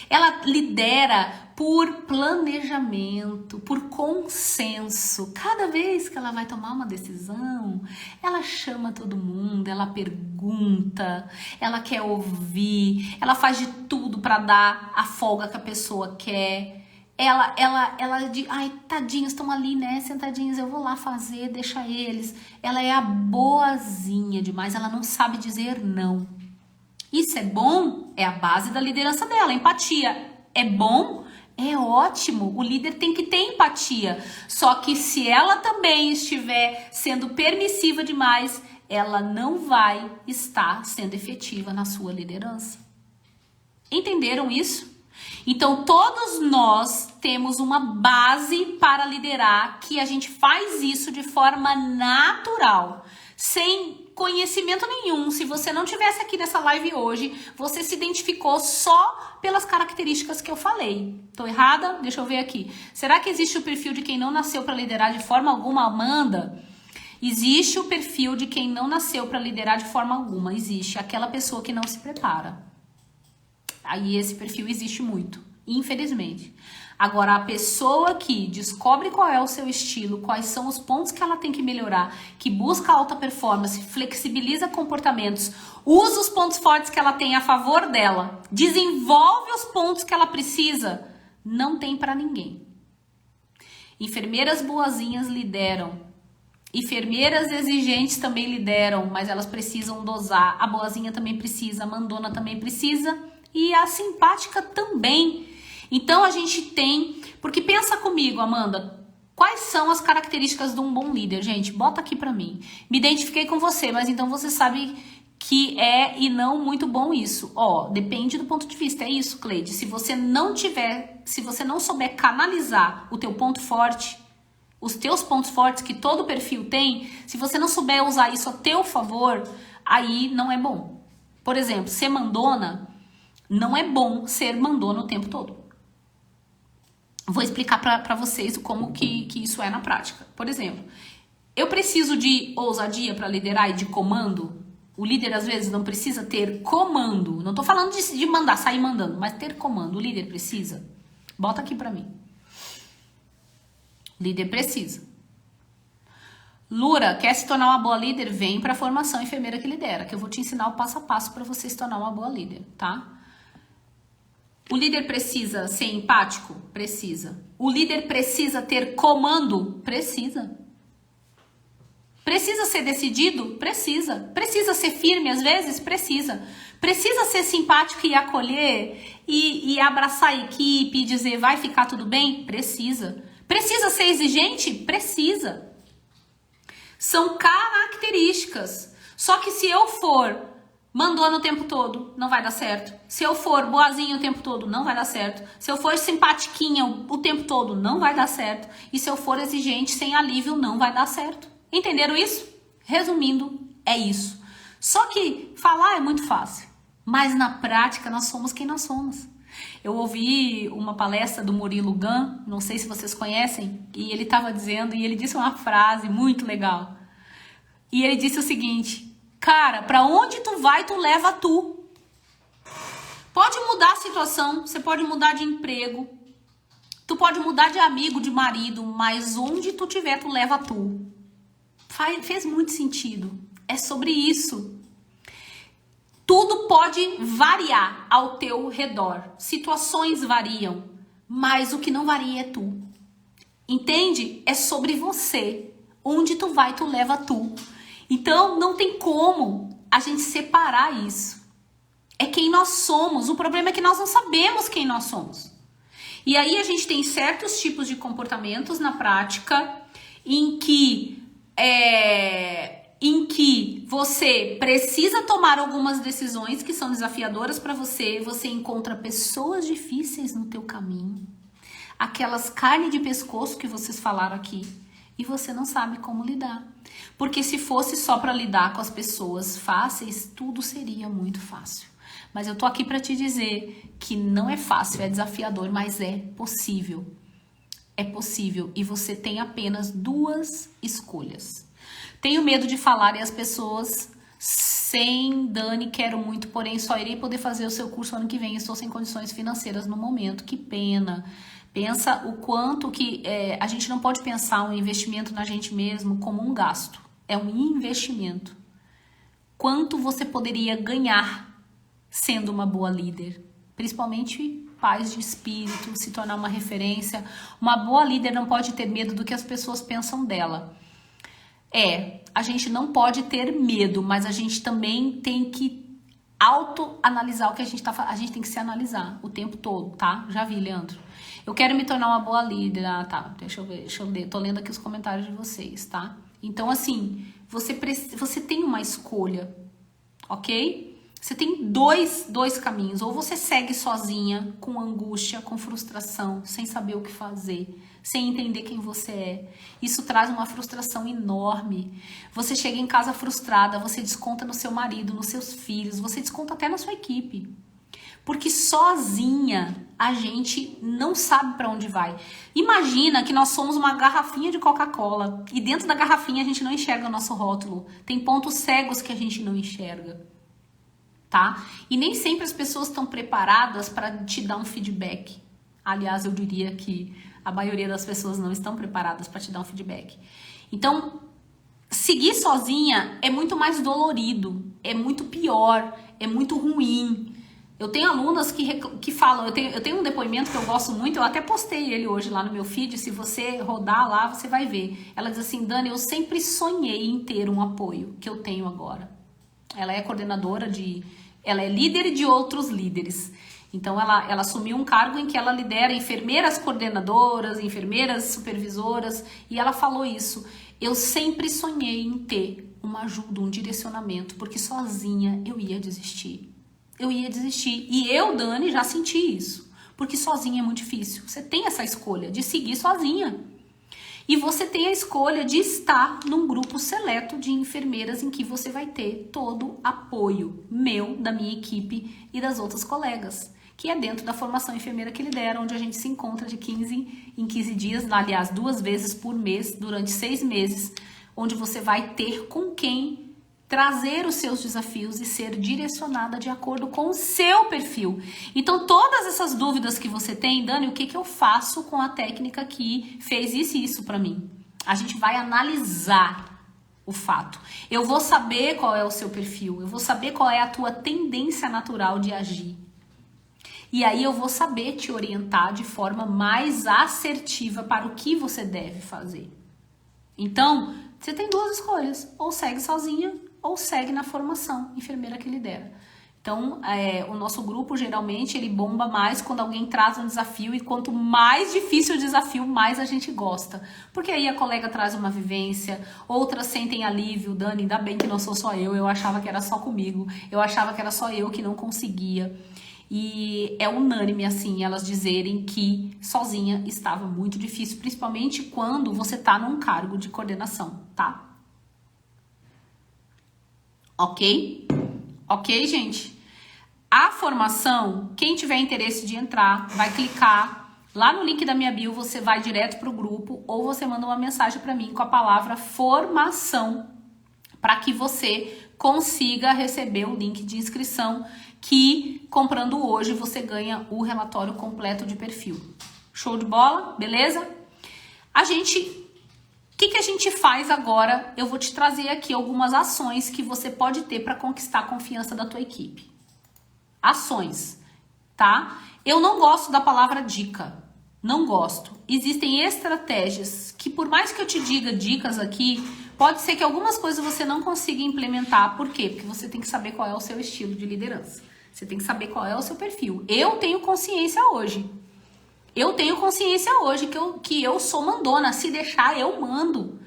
Ela lidera por planejamento, por consenso. Cada vez que ela vai tomar uma decisão, ela chama todo mundo, ela pergunta, ela quer ouvir, ela faz de tudo para dar a folga que a pessoa quer. Ela diz, ai, tadinhos, estão ali, né, sentadinhos, eu vou lá fazer, deixa eles. Ela é a boazinha demais, ela não sabe dizer não. Isso é bom? É a base da liderança dela, empatia. É bom? É ótimo, o líder tem que ter empatia. Só que se ela também estiver sendo permissiva demais, ela não vai estar sendo efetiva na sua liderança. Entenderam isso? Então, todos nós temos uma base para liderar, que a gente faz isso de forma natural, sem conhecimento nenhum. Se você não tivesse aqui nessa live hoje, você se identificou só pelas características que eu falei. Tô errada? Deixa eu ver aqui. Será que existe o perfil de quem não nasceu para liderar de forma alguma, Amanda? Existe o perfil de quem não nasceu para liderar de forma alguma. Existe aquela pessoa que não se prepara. Aí esse perfil existe muito, infelizmente. Agora, a pessoa que descobre qual é o seu estilo, quais são os pontos que ela tem que melhorar, que busca alta performance, flexibiliza comportamentos, usa os pontos fortes que ela tem a favor dela, desenvolve os pontos que ela precisa, não tem para ninguém. Enfermeiras boazinhas lideram. Enfermeiras exigentes também lideram, mas elas precisam dosar. A boazinha também precisa, a mandona também precisa. E a simpática também. Então a gente tem... Porque pensa comigo, Amanda, quais são as características de um bom líder? Gente, bota aqui pra mim. Me identifiquei com você, mas então você sabe que é e não muito bom isso. Ó, depende do ponto de vista, é isso, Cleide. Se você não souber canalizar o teu ponto forte, os teus pontos fortes que todo perfil tem, se você não souber usar isso a teu favor, aí não é bom. Por exemplo, ser mandona... Não é bom ser mandona o tempo todo. Vou explicar para vocês como que isso é na prática. Por exemplo, eu preciso de ousadia para liderar e de comando. O líder às vezes não precisa ter comando. Não tô falando de mandar, sair mandando, mas ter comando. O líder precisa. Bota aqui para mim. O líder precisa. Lura, quer se tornar uma boa líder? Vem para a formação Enfermeira que Lidera, que eu vou te ensinar o passo a passo para você se tornar uma boa líder, tá? O líder precisa ser empático? Precisa. O líder precisa ter comando? Precisa. Precisa ser decidido? Precisa. Precisa ser firme às vezes? Precisa. Precisa ser simpático e acolher e abraçar a equipe e dizer vai ficar tudo bem? Precisa. Precisa ser exigente? Precisa. São características. Só que se eu for mandona o tempo todo, não vai dar certo. Se eu for boazinha o tempo todo, não vai dar certo. Se eu for simpatiquinha o tempo todo, não vai dar certo. E se eu for exigente, sem alívio, não vai dar certo. Entenderam isso? Resumindo, é isso. Só que falar é muito fácil. Mas na prática, nós somos quem nós somos. Eu ouvi uma palestra do Murilo Gun, não sei se vocês conhecem, e ele estava dizendo, e ele disse uma frase muito legal. E ele disse o seguinte... Cara, pra onde tu vai, tu leva tu. Pode mudar a situação, você pode mudar de emprego, tu pode mudar de amigo, de marido, mas onde tu tiver, tu leva tu. Fez muito sentido. É sobre isso. Tudo pode variar ao teu redor. Situações variam, mas o que não varia é tu. Entende? É sobre você. Onde tu vai, tu leva tu. Então, não tem como a gente separar isso. É quem nós somos. O problema é que nós não sabemos quem nós somos. E aí a gente tem certos tipos de comportamentos na prática em que em que você precisa tomar algumas decisões que são desafiadoras para você, você encontra pessoas difíceis no teu caminho, aquelas carne de pescoço que vocês falaram aqui, e você não sabe como lidar. Porque se fosse só para lidar com as pessoas fáceis, tudo seria muito fácil. Mas eu tô aqui para te dizer que não é fácil, é desafiador, mas é possível. É possível e você tem apenas 2 escolhas. Tenho medo de falar e as pessoas, sem Dani, quero muito, porém só irei poder fazer o seu curso ano que vem, estou sem condições financeiras no momento, que pena. Pensa o quanto que a gente não pode pensar um investimento na gente mesmo como um gasto, é um investimento. Quanto você poderia ganhar sendo uma boa líder, principalmente paz de espírito, se tornar uma referência. Uma boa líder não pode ter medo do que as pessoas pensam dela. A gente não pode ter medo, mas a gente também tem que autoanalisar o que a gente tá fazendo. A gente tem que se analisar o tempo todo, tá? Já vi, Leandro. Eu quero me tornar uma boa líder. Ah, tá. Deixa eu ler. Tô lendo aqui os comentários de vocês, tá? Então, assim, você tem uma escolha, ok? Você tem dois caminhos. Ou você segue sozinha, com angústia, com frustração, sem saber o que fazer, sem entender quem você é. Isso traz uma frustração enorme. Você chega em casa frustrada, você desconta no seu marido, nos seus filhos, você desconta até na sua equipe. Porque sozinha a gente não sabe para onde vai. Imagina que nós somos uma garrafinha de Coca-Cola e dentro da garrafinha a gente não enxerga o nosso rótulo. Tem pontos cegos que a gente não enxerga. Tá? E nem sempre as pessoas estão preparadas para te dar um feedback. Aliás, eu diria que a maioria das pessoas não estão preparadas para te dar um feedback. Então, seguir sozinha é muito mais dolorido, é muito pior, é muito ruim. Eu tenho alunas que falam, eu tenho um depoimento que eu gosto muito, eu até postei ele hoje lá no meu feed, se você rodar lá, você vai ver. Ela diz assim, Dani, eu sempre sonhei em ter um apoio que eu tenho agora. Ela é coordenadora ela é líder de outros líderes. Então, ela assumiu um cargo em que ela lidera enfermeiras coordenadoras, enfermeiras supervisoras, e ela falou isso. Eu sempre sonhei em ter uma ajuda, um direcionamento, porque sozinha eu ia desistir. Eu ia desistir. E eu, Dani, já senti isso. Porque sozinha é muito difícil. Você tem essa escolha de seguir sozinha. E você tem a escolha de estar num grupo seleto de enfermeiras em que você vai ter todo apoio meu, da minha equipe e das outras colegas, que é dentro da formação enfermeira que lidera, onde a gente se encontra de 15 em 15 dias, aliás, 2 vezes por mês, durante 6 meses, onde você vai ter com quem trazer os seus desafios e ser direcionada de acordo com o seu perfil. Então, todas essas dúvidas que você tem, Dani, o que eu faço com a técnica que fez isso e isso para mim? A gente vai analisar o fato. Eu vou saber qual é o seu perfil, eu vou saber qual é a tua tendência natural de agir. E aí eu vou saber te orientar de forma mais assertiva para o que você deve fazer. Então, você tem 2 escolhas, ou segue sozinha, ou segue na formação enfermeira que lidera. Então, o nosso grupo, geralmente, ele bomba mais quando alguém traz um desafio e quanto mais difícil o desafio, mais a gente gosta. Porque aí a colega traz uma vivência, outras sentem alívio. Dani, ainda bem que não sou só eu achava que era só comigo, eu achava que era só eu que não conseguia. E é unânime, assim, elas dizerem que sozinha estava muito difícil, principalmente quando você tá num cargo de coordenação, tá? Ok? Ok, gente? A formação, quem tiver interesse de entrar, vai clicar lá no link da minha bio, você vai direto pro grupo ou você manda uma mensagem para mim com a palavra formação para que você consiga receber o link de inscrição que, comprando hoje, você ganha o relatório completo de perfil. Show de bola? Beleza? O que a gente faz agora? Eu vou te trazer aqui algumas ações que você pode ter para conquistar a confiança da tua equipe. Ações, tá? Eu não gosto da palavra dica. Não gosto. Existem estratégias que, por mais que eu te diga dicas aqui, pode ser que algumas coisas você não consiga implementar. Por quê? Porque você tem que saber qual é o seu estilo de liderança. Você tem que saber qual é o seu perfil. Eu tenho consciência hoje. Que eu sou mandona. Se deixar, eu mando.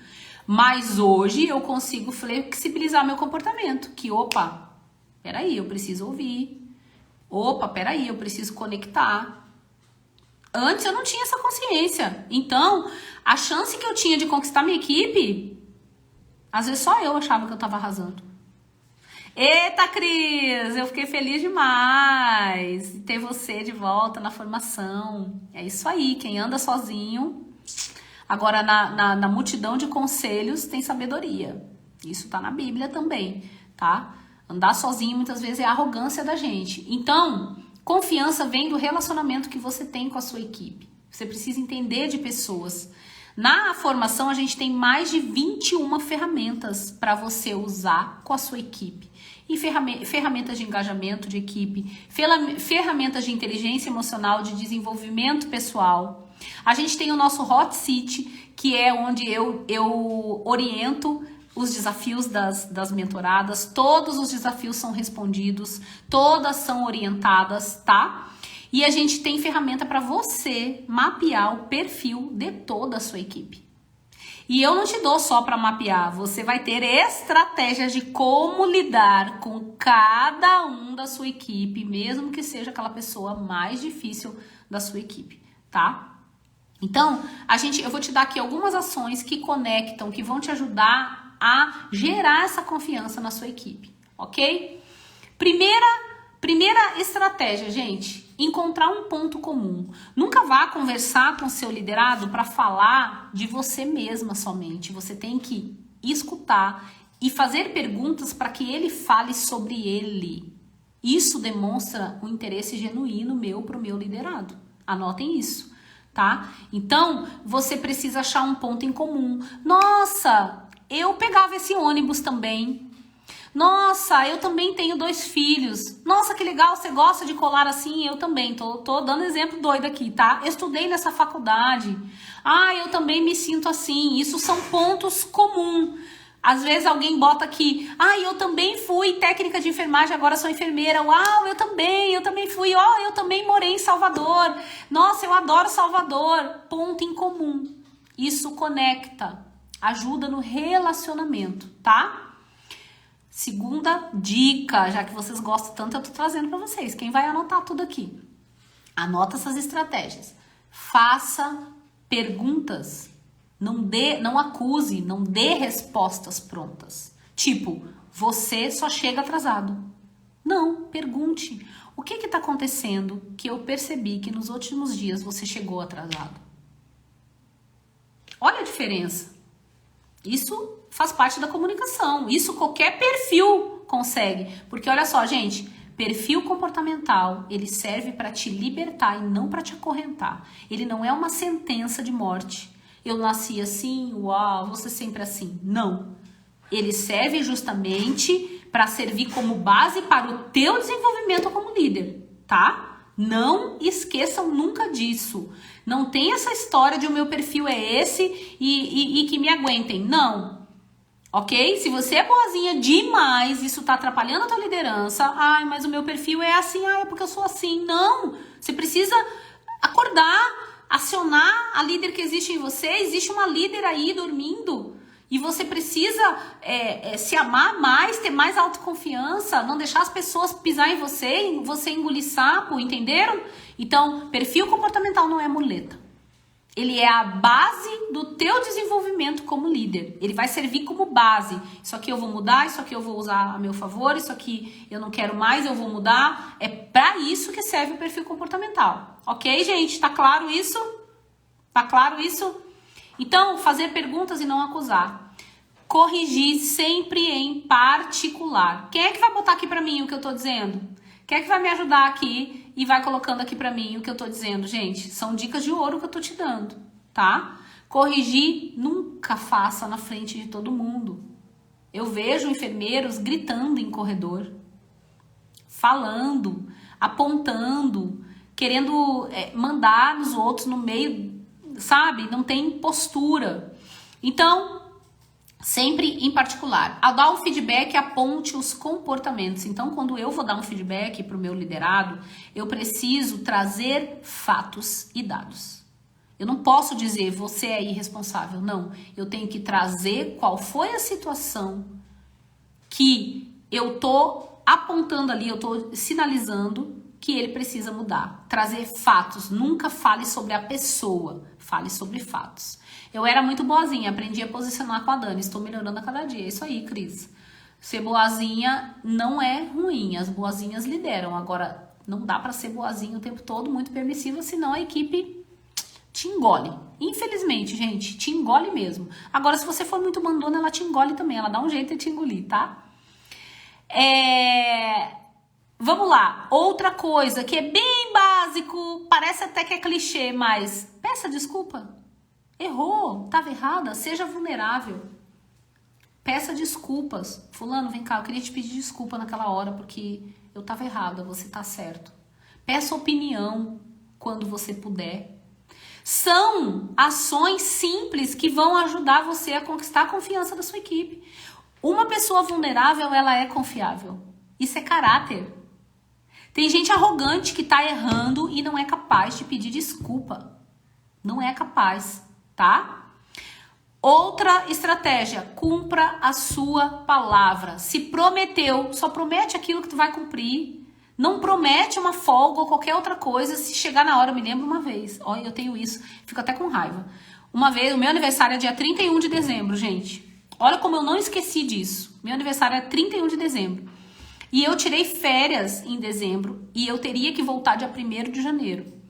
Mas hoje eu consigo flexibilizar meu comportamento. Que, opa, peraí, eu preciso ouvir. Opa, peraí, eu preciso conectar. Antes eu não tinha essa consciência. Então, a chance que eu tinha de conquistar minha equipe, às vezes só eu achava que eu tava arrasando. Eita, Cris, eu fiquei feliz demais de ter você de volta na formação. É isso aí, quem anda sozinho, agora na multidão de conselhos tem sabedoria. Isso tá na Bíblia também, tá? Andar sozinho muitas vezes é a arrogância da gente. Então, confiança vem do relacionamento que você tem com a sua equipe. Você precisa entender de pessoas. Na formação, a gente tem mais de 21 ferramentas para você usar com a sua equipe. E ferramentas de engajamento de equipe, ferramentas de inteligência emocional, de desenvolvimento pessoal. A gente tem o nosso Hot Seat, que é onde eu oriento os desafios das mentoradas. Todos os desafios são respondidos, todas são orientadas, tá? E a gente tem ferramenta para você mapear o perfil de toda a sua equipe. E eu não te dou só para mapear, você vai ter estratégias de como lidar com cada um da sua equipe, mesmo que seja aquela pessoa mais difícil da sua equipe, tá? Então, eu vou te dar aqui algumas ações que conectam, que vão te ajudar a gerar essa confiança na sua equipe, ok? Primeira estratégia, gente, encontrar um ponto comum. Nunca vá conversar com o seu liderado para falar de você mesma somente. Você tem que escutar e fazer perguntas para que ele fale sobre ele. Isso demonstra um interesse genuíno meu para o meu liderado. Anotem isso, tá? Então, você precisa achar um ponto em comum. Nossa, eu pegava esse ônibus também. Nossa, eu também tenho 2 filhos. Nossa, que legal, você gosta de colar assim? Eu também, tô dando exemplo doido aqui, tá? Eu estudei nessa faculdade. Ah, eu também me sinto assim. Isso são pontos comuns. Às vezes alguém bota aqui, eu também fui técnica de enfermagem, agora sou enfermeira. Uau, eu também fui. Eu também morei em Salvador. Nossa, eu adoro Salvador. Ponto em comum. Isso conecta, ajuda no relacionamento, tá? Segunda dica, já que vocês gostam tanto, eu tô trazendo para vocês. Quem vai anotar tudo aqui? Anota essas estratégias. Faça perguntas. Não acuse, não dê respostas prontas. Tipo, você só chega atrasado. Não, pergunte. O que tá acontecendo que eu percebi que nos últimos dias você chegou atrasado? Olha a diferença. Isso faz parte da comunicação. Isso qualquer perfil consegue. Porque olha só, gente, perfil comportamental, ele serve para te libertar e não para te acorrentar. Ele não é uma sentença de morte. Eu nasci assim, uau, vou ser sempre assim. Não. Ele serve justamente para servir como base para o teu desenvolvimento como líder, tá? Não esqueçam nunca disso. Não tem essa história de o meu perfil é esse e que me aguentem. Não. Ok? Se você é boazinha demais, isso tá atrapalhando a tua liderança. Ai, mas o meu perfil é assim. É porque eu sou assim. Não. Você precisa acordar, acionar a líder que existe em você. Existe uma líder aí dormindo. E você precisa se amar mais, ter mais autoconfiança, não deixar as pessoas pisar em você engolir sapo, entenderam? Então, perfil comportamental não é muleta. Ele é a base do teu desenvolvimento como líder. Ele vai servir como base. Isso aqui eu vou mudar, isso aqui eu vou usar a meu favor, isso aqui eu não quero mais, eu vou mudar. É para isso que serve o perfil comportamental. Ok, gente? Tá claro isso? Tá claro isso? Então, fazer perguntas e não acusar. Corrigir sempre em particular. Quem é que vai botar aqui pra mim o que eu tô dizendo? Quem é que vai me ajudar aqui e vai colocando aqui pra mim o que eu tô dizendo? Gente, são dicas de ouro que eu tô te dando, tá? Corrigir, nunca faça na frente de todo mundo. Eu vejo enfermeiros gritando em corredor, falando, apontando, querendo mandar nos outros no meio, sabe? Não tem postura. Então, sempre em particular. Ao dar um feedback, aponte os comportamentos. Então, quando eu vou dar um feedback para o meu liderado, eu preciso trazer fatos e dados. Eu não posso dizer você é irresponsável, não. Eu tenho que trazer qual foi a situação que eu tô apontando ali, eu tô sinalizando que ele precisa mudar. Trazer fatos. Nunca fale sobre a pessoa, fale sobre fatos. Eu era muito boazinha, aprendi a posicionar com a Dani, estou melhorando a cada dia. É isso aí, Cris. Ser boazinha não é ruim, as boazinhas lideram. Agora, não dá pra ser boazinha o tempo todo, muito permissiva, senão a equipe te engole. Infelizmente, gente, te engole mesmo. Agora, se você for muito mandona, ela te engole também, ela dá um jeito de te engolir, tá? Vamos lá, outra coisa que é bem básico, parece até que é clichê, mas peça desculpa. Errou, estava errada, seja vulnerável. Peça desculpas. Fulano, vem cá, eu queria te pedir desculpa naquela hora porque eu estava errada, você está certo. Peça opinião quando você puder. São ações simples que vão ajudar você a conquistar a confiança da sua equipe. Uma pessoa vulnerável, ela é confiável. Isso é caráter. Tem gente arrogante que tá errando e não é capaz de pedir desculpa. Não é capaz, tá? Outra estratégia, cumpra a sua palavra. Se prometeu, só promete aquilo que tu vai cumprir. Não promete uma folga ou qualquer outra coisa. Se chegar na hora, eu me lembro uma vez. Olha, eu tenho isso, fico até com raiva. Uma vez, o meu aniversário é dia 31 de dezembro, gente. Olha como eu não esqueci disso. Meu aniversário é 31 de dezembro. E eu tirei férias em dezembro e eu teria que voltar dia 1º de janeiro.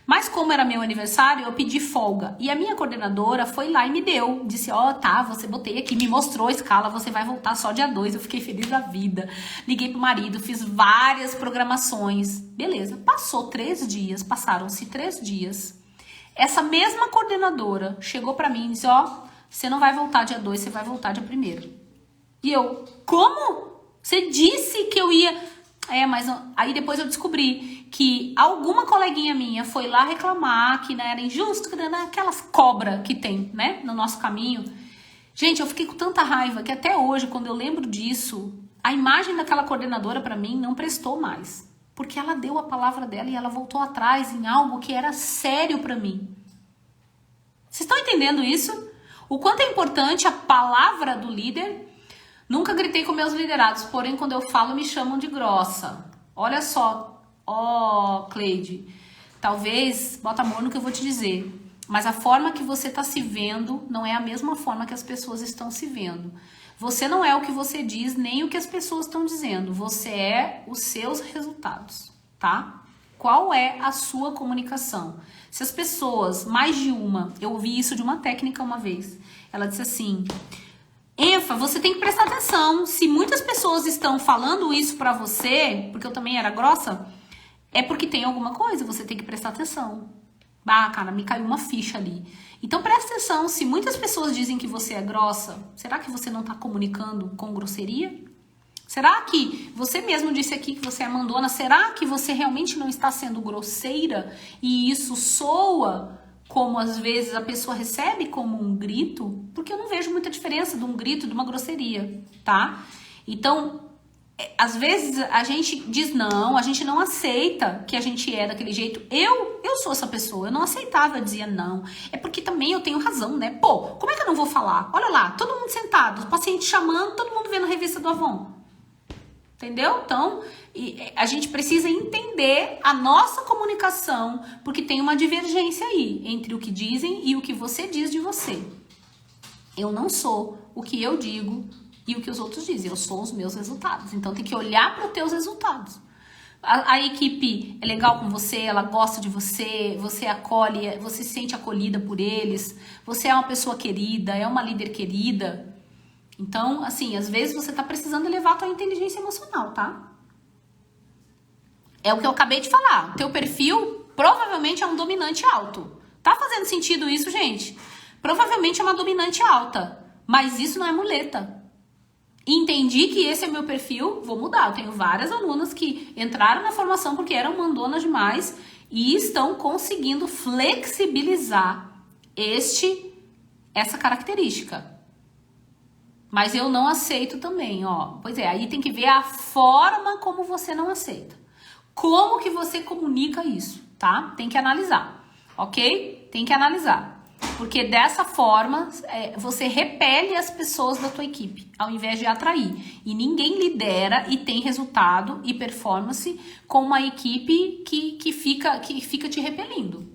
Mas como era meu aniversário, eu pedi folga. E a minha coordenadora foi lá e me deu. Disse, tá, você botei aqui, me mostrou a escala, você vai voltar só dia 2. Eu fiquei feliz da vida. Liguei pro marido, fiz várias programações. Beleza, passaram-se 3 dias. Essa mesma coordenadora chegou pra mim e disse, você não vai voltar dia 2, você vai voltar dia 1º. E eu, como? Você disse que eu ia... mas aí depois eu descobri que alguma coleguinha minha foi lá reclamar que era injusto, que era aquelas cobras que tem, né, no nosso caminho. Gente, eu fiquei com tanta raiva que até hoje, quando eu lembro disso, a imagem daquela coordenadora pra mim não prestou mais. Porque ela deu a palavra dela e ela voltou atrás em algo que era sério pra mim. Vocês estão entendendo isso? O quanto é importante a palavra do líder? Nunca gritei com meus liderados, porém quando eu falo me chamam de grossa. Olha só, Cleide, talvez, bota amor no que eu vou te dizer, mas a forma que você está se vendo não é a mesma forma que as pessoas estão se vendo. Você não é o que você diz, nem o que as pessoas estão dizendo, você é os seus resultados, tá? Qual é a sua comunicação? Se as pessoas, mais de uma, eu ouvi isso de uma técnica uma vez, ela disse assim... Enfa, você tem que prestar atenção. Se muitas pessoas estão falando isso pra você, porque eu também era grossa, é porque tem alguma coisa, você tem que prestar atenção. Cara, me caiu uma ficha ali. Então presta atenção, se muitas pessoas dizem que você é grossa, será que você não tá comunicando com grosseria? Será que você mesmo disse aqui que você é mandona? Será que você realmente não está sendo grosseira e isso soa como às vezes a pessoa recebe como um grito? Porque eu não vejo muita diferença de um grito e de uma grosseria, tá? Então, às vezes a gente diz não, a gente não aceita que a gente é daquele jeito. Eu sou essa pessoa, eu não aceitava, eu dizia não. É porque também eu tenho razão, né? Pô, como é que eu não vou falar? Olha lá, todo mundo sentado, os pacientes chamando, todo mundo vendo a revista do Avon. Entendeu? Então, a gente precisa entender a nossa comunicação, porque tem uma divergência aí entre o que dizem e o que você diz de você. Eu não sou o que eu digo e o que os outros dizem, eu sou os meus resultados. Então, tem que olhar para os teus resultados. A equipe é legal com você, ela gosta de você, você acolhe, você se sente acolhida por eles, você é uma pessoa querida, é uma líder querida. Então, assim, às vezes você tá precisando elevar a tua inteligência emocional, tá? É o que eu acabei de falar. Teu perfil provavelmente é um dominante alto. Tá fazendo sentido isso, gente? Provavelmente é uma dominante alta. Mas isso não é muleta. Entendi que esse é meu perfil, vou mudar. Eu tenho várias alunas que entraram na formação porque eram mandonas demais e estão conseguindo flexibilizar essa característica. Mas eu não aceito também, Pois é, aí tem que ver a forma como você não aceita. Como que você comunica isso, tá? Tem que analisar. ok? Tem que analisar. Porque dessa forma, você repele as pessoas da tua equipe, ao invés de atrair. E ninguém lidera e tem resultado e performance com uma equipe que fica te repelindo.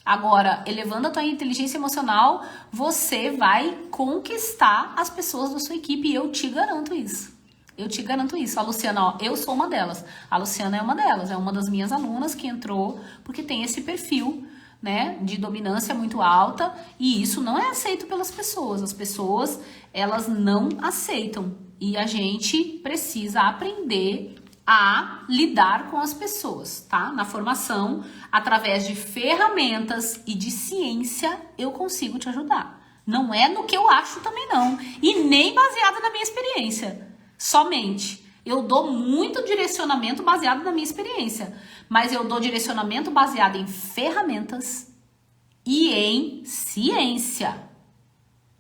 Agora, elevando a tua inteligência emocional, você vai conquistar as pessoas da sua equipe e eu te garanto isso. Eu te garanto isso. A Luciana, ó, eu sou uma delas. A Luciana é uma delas, é uma das minhas alunas que entrou porque tem esse perfil, né, de dominância muito alta, e isso não é aceito pelas pessoas. As pessoas, elas não aceitam. E a gente precisa aprender a lidar com as pessoas, tá? Na formação, através de ferramentas e de ciência, eu consigo te ajudar. Não é no que eu acho também não, e nem baseada na minha experiência, somente. Eu dou muito direcionamento baseado na minha experiência, mas eu dou direcionamento baseado em ferramentas e em ciência,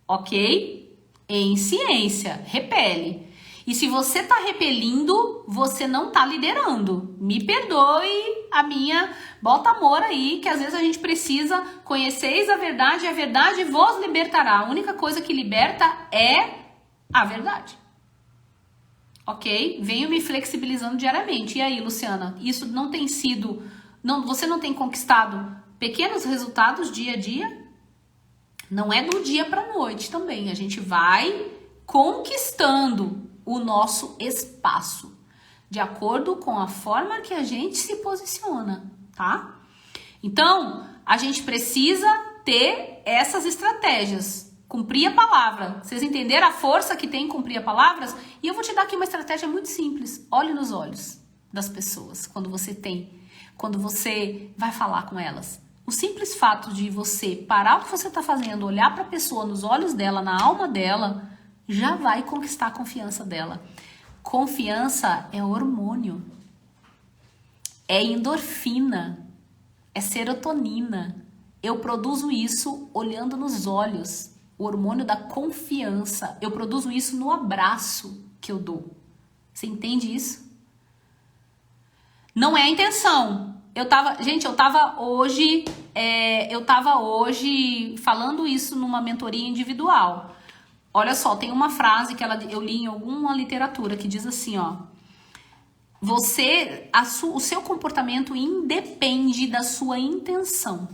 ok? Em ciência, repele. E se você tá repelindo, você não tá liderando. Me perdoe a minha... Bota amor aí, que às vezes a gente precisa conheceis a verdade e a verdade vos libertará. A única coisa que liberta é a verdade. Ok? Venho me flexibilizando diariamente. E aí, Luciana, isso não tem sido... você não tem conquistado pequenos resultados dia a dia? Não é do dia para noite também. A gente vai conquistando o nosso espaço, de acordo com a forma que a gente se posiciona, tá? Então, a gente precisa ter essas estratégias, cumprir a palavra. Vocês entenderam a força que tem em cumprir a palavras? E eu vou te dar aqui uma estratégia muito simples. Olhe nos olhos das pessoas quando você vai falar com elas. O simples fato de você parar o que você está fazendo, olhar para a pessoa nos olhos dela, na alma dela, já vai conquistar a confiança dela. Confiança é hormônio, é endorfina, é serotonina. Eu produzo isso olhando nos olhos, o hormônio da confiança. Eu produzo isso no abraço que eu dou. Você entende isso? Não é a intenção. Eu tava hoje falando isso numa mentoria individual. Olha só, tem uma frase que eu li em alguma literatura que diz assim, ó. O seu comportamento independe da sua intenção.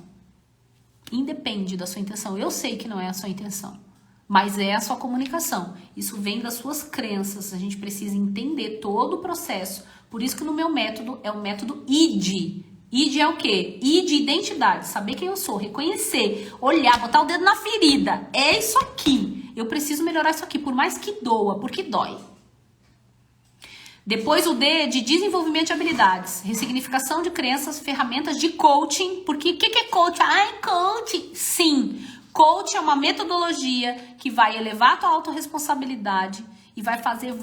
Independe da sua intenção. Eu sei que não é a sua intenção, mas é a sua comunicação. Isso vem das suas crenças. A gente precisa entender todo o processo. Por isso que no meu método é o método ID. ID é o quê? ID, identidade. Saber quem eu sou, reconhecer, olhar, botar o dedo na ferida. É isso aqui. Eu preciso melhorar isso aqui, por mais que doa, porque dói. Depois o D de desenvolvimento de habilidades, ressignificação de crenças, ferramentas de coaching. Porque o que é coaching? Ai, coaching! Sim, coaching é uma metodologia que vai elevar a tua autorresponsabilidade e vai fazer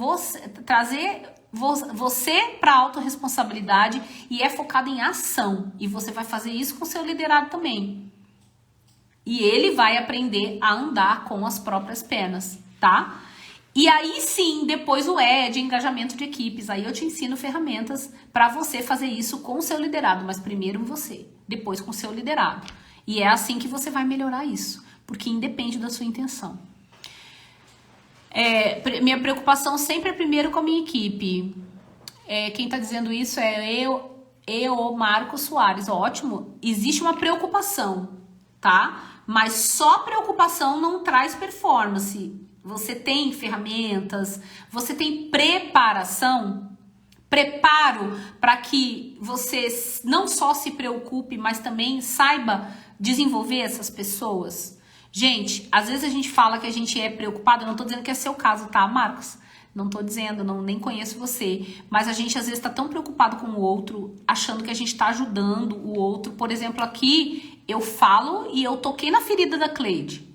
trazer você para a autorresponsabilidade, e é focado em ação. E você vai fazer isso com o seu liderado também. E ele vai aprender a andar com as próprias pernas, tá? E aí sim, depois o E de engajamento de equipes. Aí eu te ensino ferramentas para você fazer isso com o seu liderado. Mas primeiro em você, depois com o seu liderado. E é assim que você vai melhorar isso, porque independe da sua intenção. Minha preocupação sempre é primeiro com a minha equipe. Quem tá dizendo isso é eu, Marcos Soares. Ótimo, existe uma preocupação, tá? Mas só preocupação não traz performance. Você tem ferramentas, você tem preparação, preparo para que você não só se preocupe, mas também saiba desenvolver essas pessoas. Gente, às vezes a gente fala que a gente é preocupado, eu não tô dizendo que é seu caso, tá, Marcos? Não tô dizendo, nem conheço você, mas a gente às vezes tá tão preocupado com o outro, achando que a gente tá ajudando o outro. Por exemplo, aqui eu falo e eu toquei na ferida da Cleide.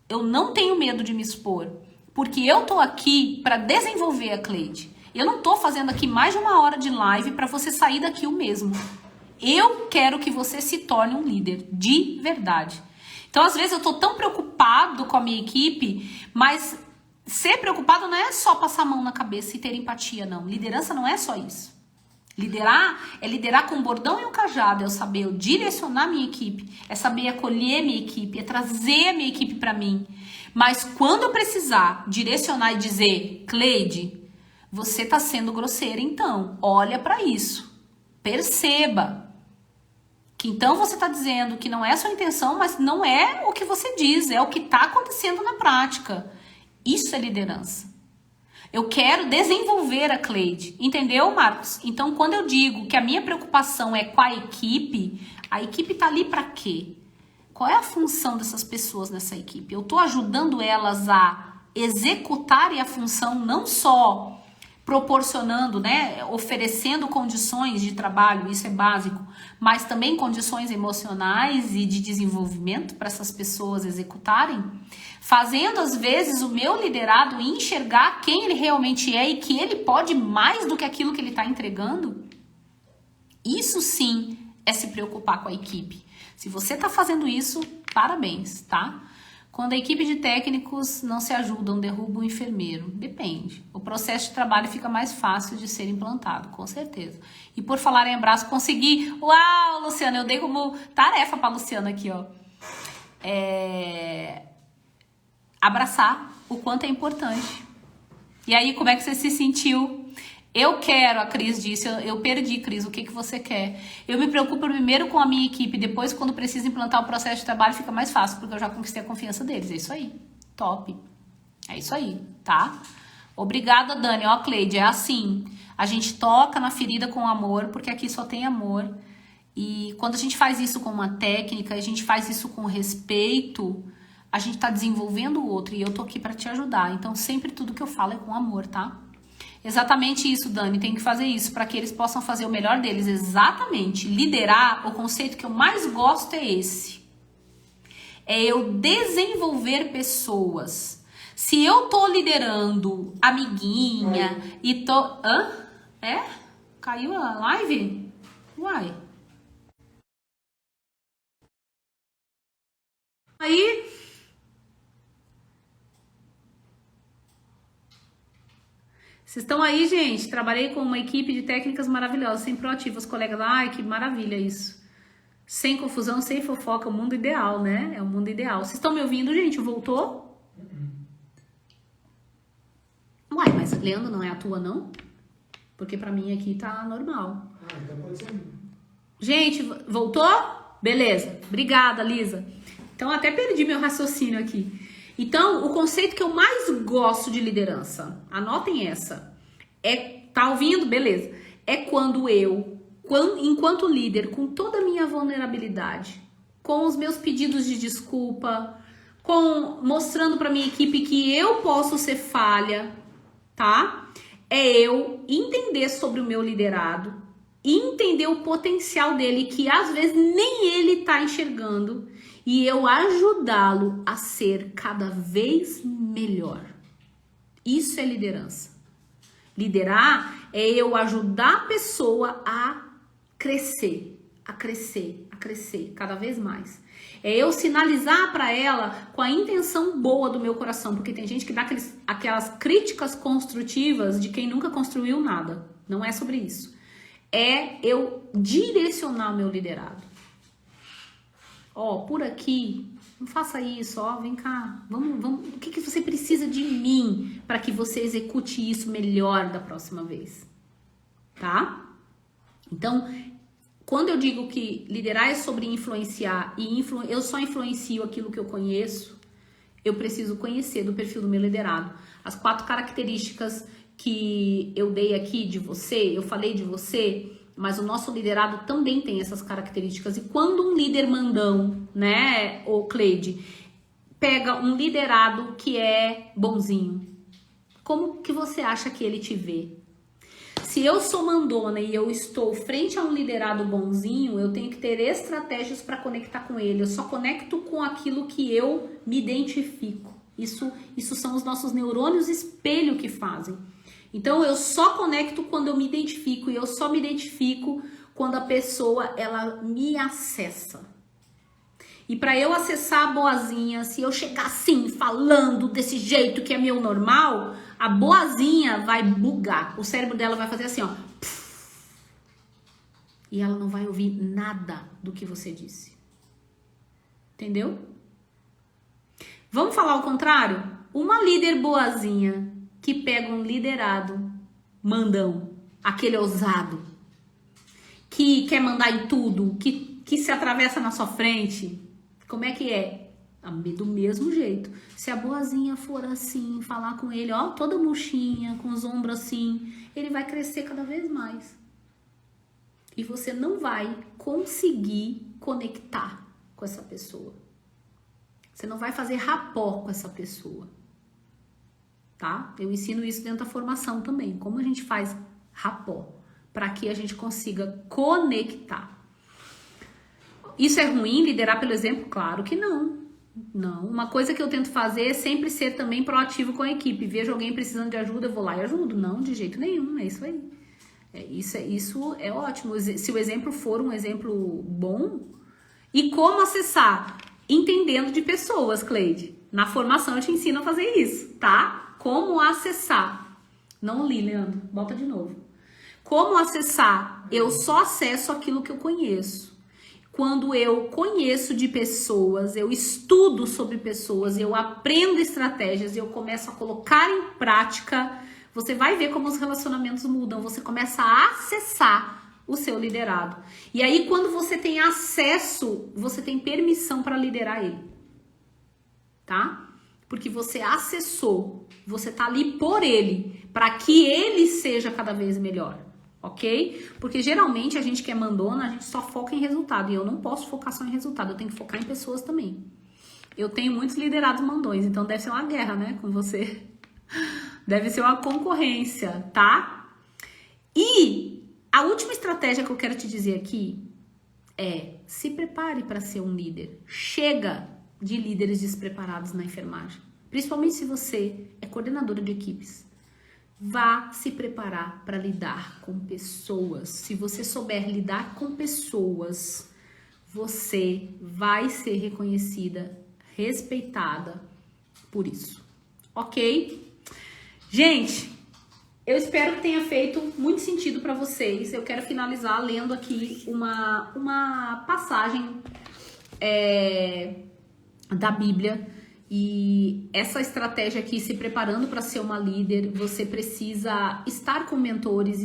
Eu não tenho medo de me expor, porque eu tô aqui para desenvolver a Cleide. Eu não tô fazendo aqui mais de 1 hora de live para você sair daqui o mesmo. Eu quero que você se torne um líder de verdade. Então, às vezes eu tô tão preocupado com a minha equipe, mas ser preocupado não é só passar a mão na cabeça e ter empatia, não. Liderança não é só isso. Liderar é liderar com o bordão e o cajado, é eu saber eu direcionar a minha equipe, é saber acolher minha equipe, é trazer a minha equipe para mim. Mas quando eu precisar direcionar e dizer, Cleide, você tá sendo grosseira então, olha para isso, perceba que então você tá dizendo que não é a sua intenção, mas não é o que você diz, é o que tá acontecendo na prática. Isso é liderança. Eu quero desenvolver a Cleide, entendeu, Marcos? Então, quando eu digo que a minha preocupação é com a equipe tá ali para quê? Qual é a função dessas pessoas nessa equipe? Eu tô ajudando elas a executarem a função, não só proporcionando, né, oferecendo condições de trabalho, isso é básico, mas também condições emocionais e de desenvolvimento para essas pessoas executarem, fazendo às vezes o meu liderado enxergar quem ele realmente é e que ele pode mais do que aquilo que ele está entregando. Isso sim é se preocupar com a equipe. Se você está fazendo isso, parabéns, tá? Quando a equipe de técnicos não se ajudam, derruba o enfermeiro. Depende. O processo de trabalho fica mais fácil de ser implantado, com certeza. E por falar em abraço, consegui... Uau, Luciana, eu dei como tarefa para a Luciana aqui, ó. Abraçar o quanto é importante. E aí, como é que você se sentiu? Eu quero, a Cris disse, eu perdi, Cris, o que você quer? Eu me preocupo primeiro com a minha equipe, depois quando preciso implantar o processo de trabalho fica mais fácil, porque eu já conquistei a confiança deles, é isso aí, top, é isso aí, tá? Obrigada, Dani, ó, Cleide, é assim, a gente toca na ferida com amor, porque aqui só tem amor, e quando a gente faz isso com uma técnica, a gente faz isso com respeito, a gente tá desenvolvendo o outro, e eu tô aqui pra te ajudar, então sempre tudo que eu falo é com amor, tá? Exatamente isso, Dani, tem que fazer isso para que eles possam fazer o melhor deles, exatamente. Liderar, o conceito que eu mais gosto é esse. É eu desenvolver pessoas. Se eu tô liderando amiguinha e tô... Hã? É? Caiu a live? Uai. Aí... Vocês estão aí, gente? Trabalhei com uma equipe de técnicas maravilhosas, sempre proativas, colegas lá. Ai, que maravilha isso. Sem confusão, sem fofoca, o mundo ideal, né? É o mundo ideal. Vocês estão me ouvindo, gente? Voltou? Uai, mas Leandro não é a tua, não? Porque pra mim aqui tá normal. Então pode ser. Gente, voltou? Beleza. Obrigada, Lisa. Então até perdi meu raciocínio aqui. Então, o conceito que eu mais gosto de liderança, anotem essa, tá ouvindo? Beleza. É quando eu, enquanto líder, com toda a minha vulnerabilidade, com os meus pedidos de desculpa, mostrando para minha equipe que eu posso ser falha, tá? É eu entender sobre o meu liderado, entender o potencial dele, que às vezes nem ele tá enxergando, e eu ajudá-lo a ser cada vez melhor. Isso é liderança. Liderar é eu ajudar a pessoa a crescer, a crescer, a crescer cada vez mais. É eu sinalizar para ela com a intenção boa do meu coração, porque tem gente que dá aquelas críticas construtivas de quem nunca construiu nada. Não é sobre isso. É eu direcionar o meu liderado. Ó, por aqui, não faça isso, ó, vem cá, vamos, o que você precisa de mim para que você execute isso melhor da próxima vez, tá? Então, quando eu digo que liderar é sobre influenciar e eu só influencio aquilo que eu conheço, eu preciso conhecer do perfil do meu liderado. As 4 características que eu dei aqui de você, eu falei de você, mas o nosso liderado também tem essas características. E quando um líder mandão, né, ô Cleide, pega um liderado que é bonzinho, como que você acha que ele te vê? Se eu sou mandona e eu estou frente a um liderado bonzinho, eu tenho que ter estratégias para conectar com ele. Eu só conecto com aquilo que eu me identifico. Isso são os nossos neurônios espelho que fazem. Então, eu só conecto quando eu me identifico, e eu só me identifico quando a pessoa, ela me acessa. E para eu acessar a boazinha, se eu chegar assim, falando desse jeito que é meu normal, a boazinha vai bugar. O cérebro dela vai fazer assim, ó. e ela não vai ouvir nada do que você disse. Entendeu? Vamos falar o contrário? Uma líder boazinha que pega um liderado mandão, aquele ousado, que quer mandar em tudo, que se atravessa na sua frente, como é que é? Do mesmo jeito. Se a boazinha for assim, falar com ele, ó, toda murchinha, com os ombros assim, ele vai crescer cada vez mais. E você não vai conseguir conectar com essa pessoa. Você não vai fazer rapport com essa pessoa. Tá? Eu ensino isso dentro da formação também. Como a gente faz rapport para que a gente consiga conectar. Isso é ruim, liderar pelo exemplo? Claro que não. Não, uma coisa que eu tento fazer é sempre ser também proativo com a equipe. Vejo alguém precisando de ajuda, eu vou lá e ajudo. Não, de jeito nenhum, é isso aí. Isso é ótimo. Se o exemplo for um exemplo bom. E como acessar? Entendendo de pessoas, Cleide. Na formação eu te ensino a fazer isso, tá? Como acessar? Não li, Leandro. Bota de novo. Como acessar? Eu só acesso aquilo que eu conheço. Quando eu conheço de pessoas, eu estudo sobre pessoas, eu aprendo estratégias, eu começo a colocar em prática, você vai ver como os relacionamentos mudam, você começa a acessar o seu liderado. E aí, quando você tem acesso, você tem permissão para liderar ele, tá? Porque você acessou, você tá ali por ele, para que ele seja cada vez melhor. Ok? Porque geralmente a gente que é mandona, a gente só foca em resultado. E eu não posso focar só em resultado, eu tenho que focar em pessoas também. Eu tenho muitos liderados mandões, então deve ser uma guerra, né, com você. Deve ser uma concorrência, tá? E a última estratégia que eu quero te dizer aqui é: se prepare para ser um líder. Chega de líderes despreparados na enfermagem. Principalmente se você é coordenadora de equipes. Vá se preparar para lidar com pessoas. Se você souber lidar com pessoas, você vai ser reconhecida, respeitada por isso. Ok? Gente, eu espero que tenha feito muito sentido para vocês. Eu quero finalizar lendo aqui uma passagem da Bíblia. E essa estratégia aqui, se preparando para ser uma líder, você precisa estar com mentores,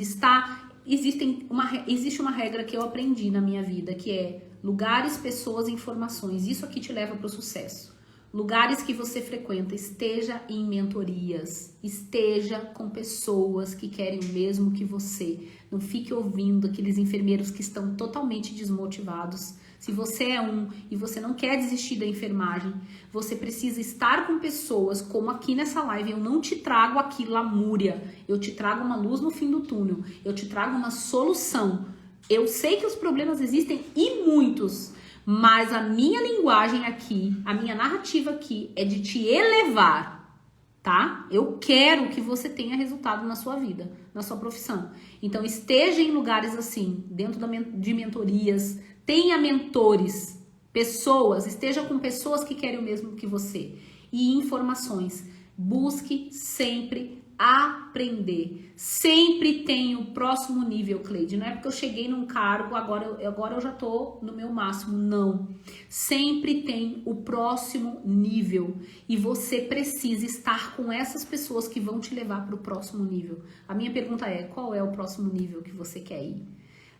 existe uma regra que eu aprendi na minha vida, que é lugares, pessoas, informações. Isso aqui te leva para o sucesso. Lugares que você frequenta, esteja em mentorias, esteja com pessoas que querem o mesmo que você. Não fique ouvindo aqueles enfermeiros que estão totalmente desmotivados. Se você é um e você não quer desistir da enfermagem, você precisa estar com pessoas, como aqui nessa live. Eu não te trago aqui lamúria, eu te trago uma luz no fim do túnel, eu te trago uma solução. Eu sei que os problemas existem e muitos, mas a minha linguagem aqui, a minha narrativa aqui é de te elevar, tá? Eu quero que você tenha resultado na sua vida, na sua profissão. Então esteja em lugares assim, dentro de mentorias, tenha mentores, pessoas, esteja com pessoas que querem o mesmo que você. E informações. Busque sempre aprender. Sempre tem o próximo nível, Cleide. Não é porque eu cheguei num cargo, agora eu já tô no meu máximo. Não. Sempre tem o próximo nível. E você precisa estar com essas pessoas que vão te levar para o próximo nível. A minha pergunta é: qual é o próximo nível que você quer ir?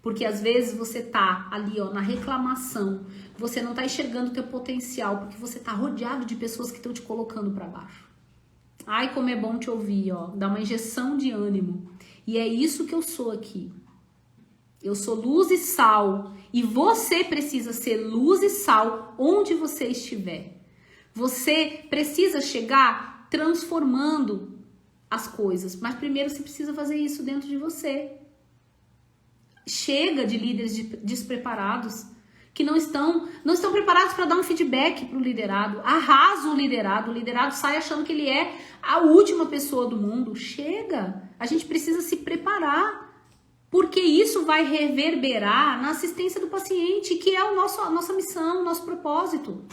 Porque às vezes você tá ali, ó, na reclamação, você não tá enxergando o teu potencial, porque você tá rodeado de pessoas que estão te colocando para baixo. Ai, como é bom te ouvir, ó, dá uma injeção de ânimo. E é isso que eu sou aqui. Eu sou luz e sal, e você precisa ser luz e sal onde você estiver. Você precisa chegar transformando as coisas, mas primeiro você precisa fazer isso dentro de você. Chega de líderes despreparados que não estão preparados para dar um feedback para o liderado. Arrasa o liderado sai achando que ele é a última pessoa do mundo. Chega, a gente precisa se preparar, porque isso vai reverberar na assistência do paciente, que é a nossa missão, o nosso propósito.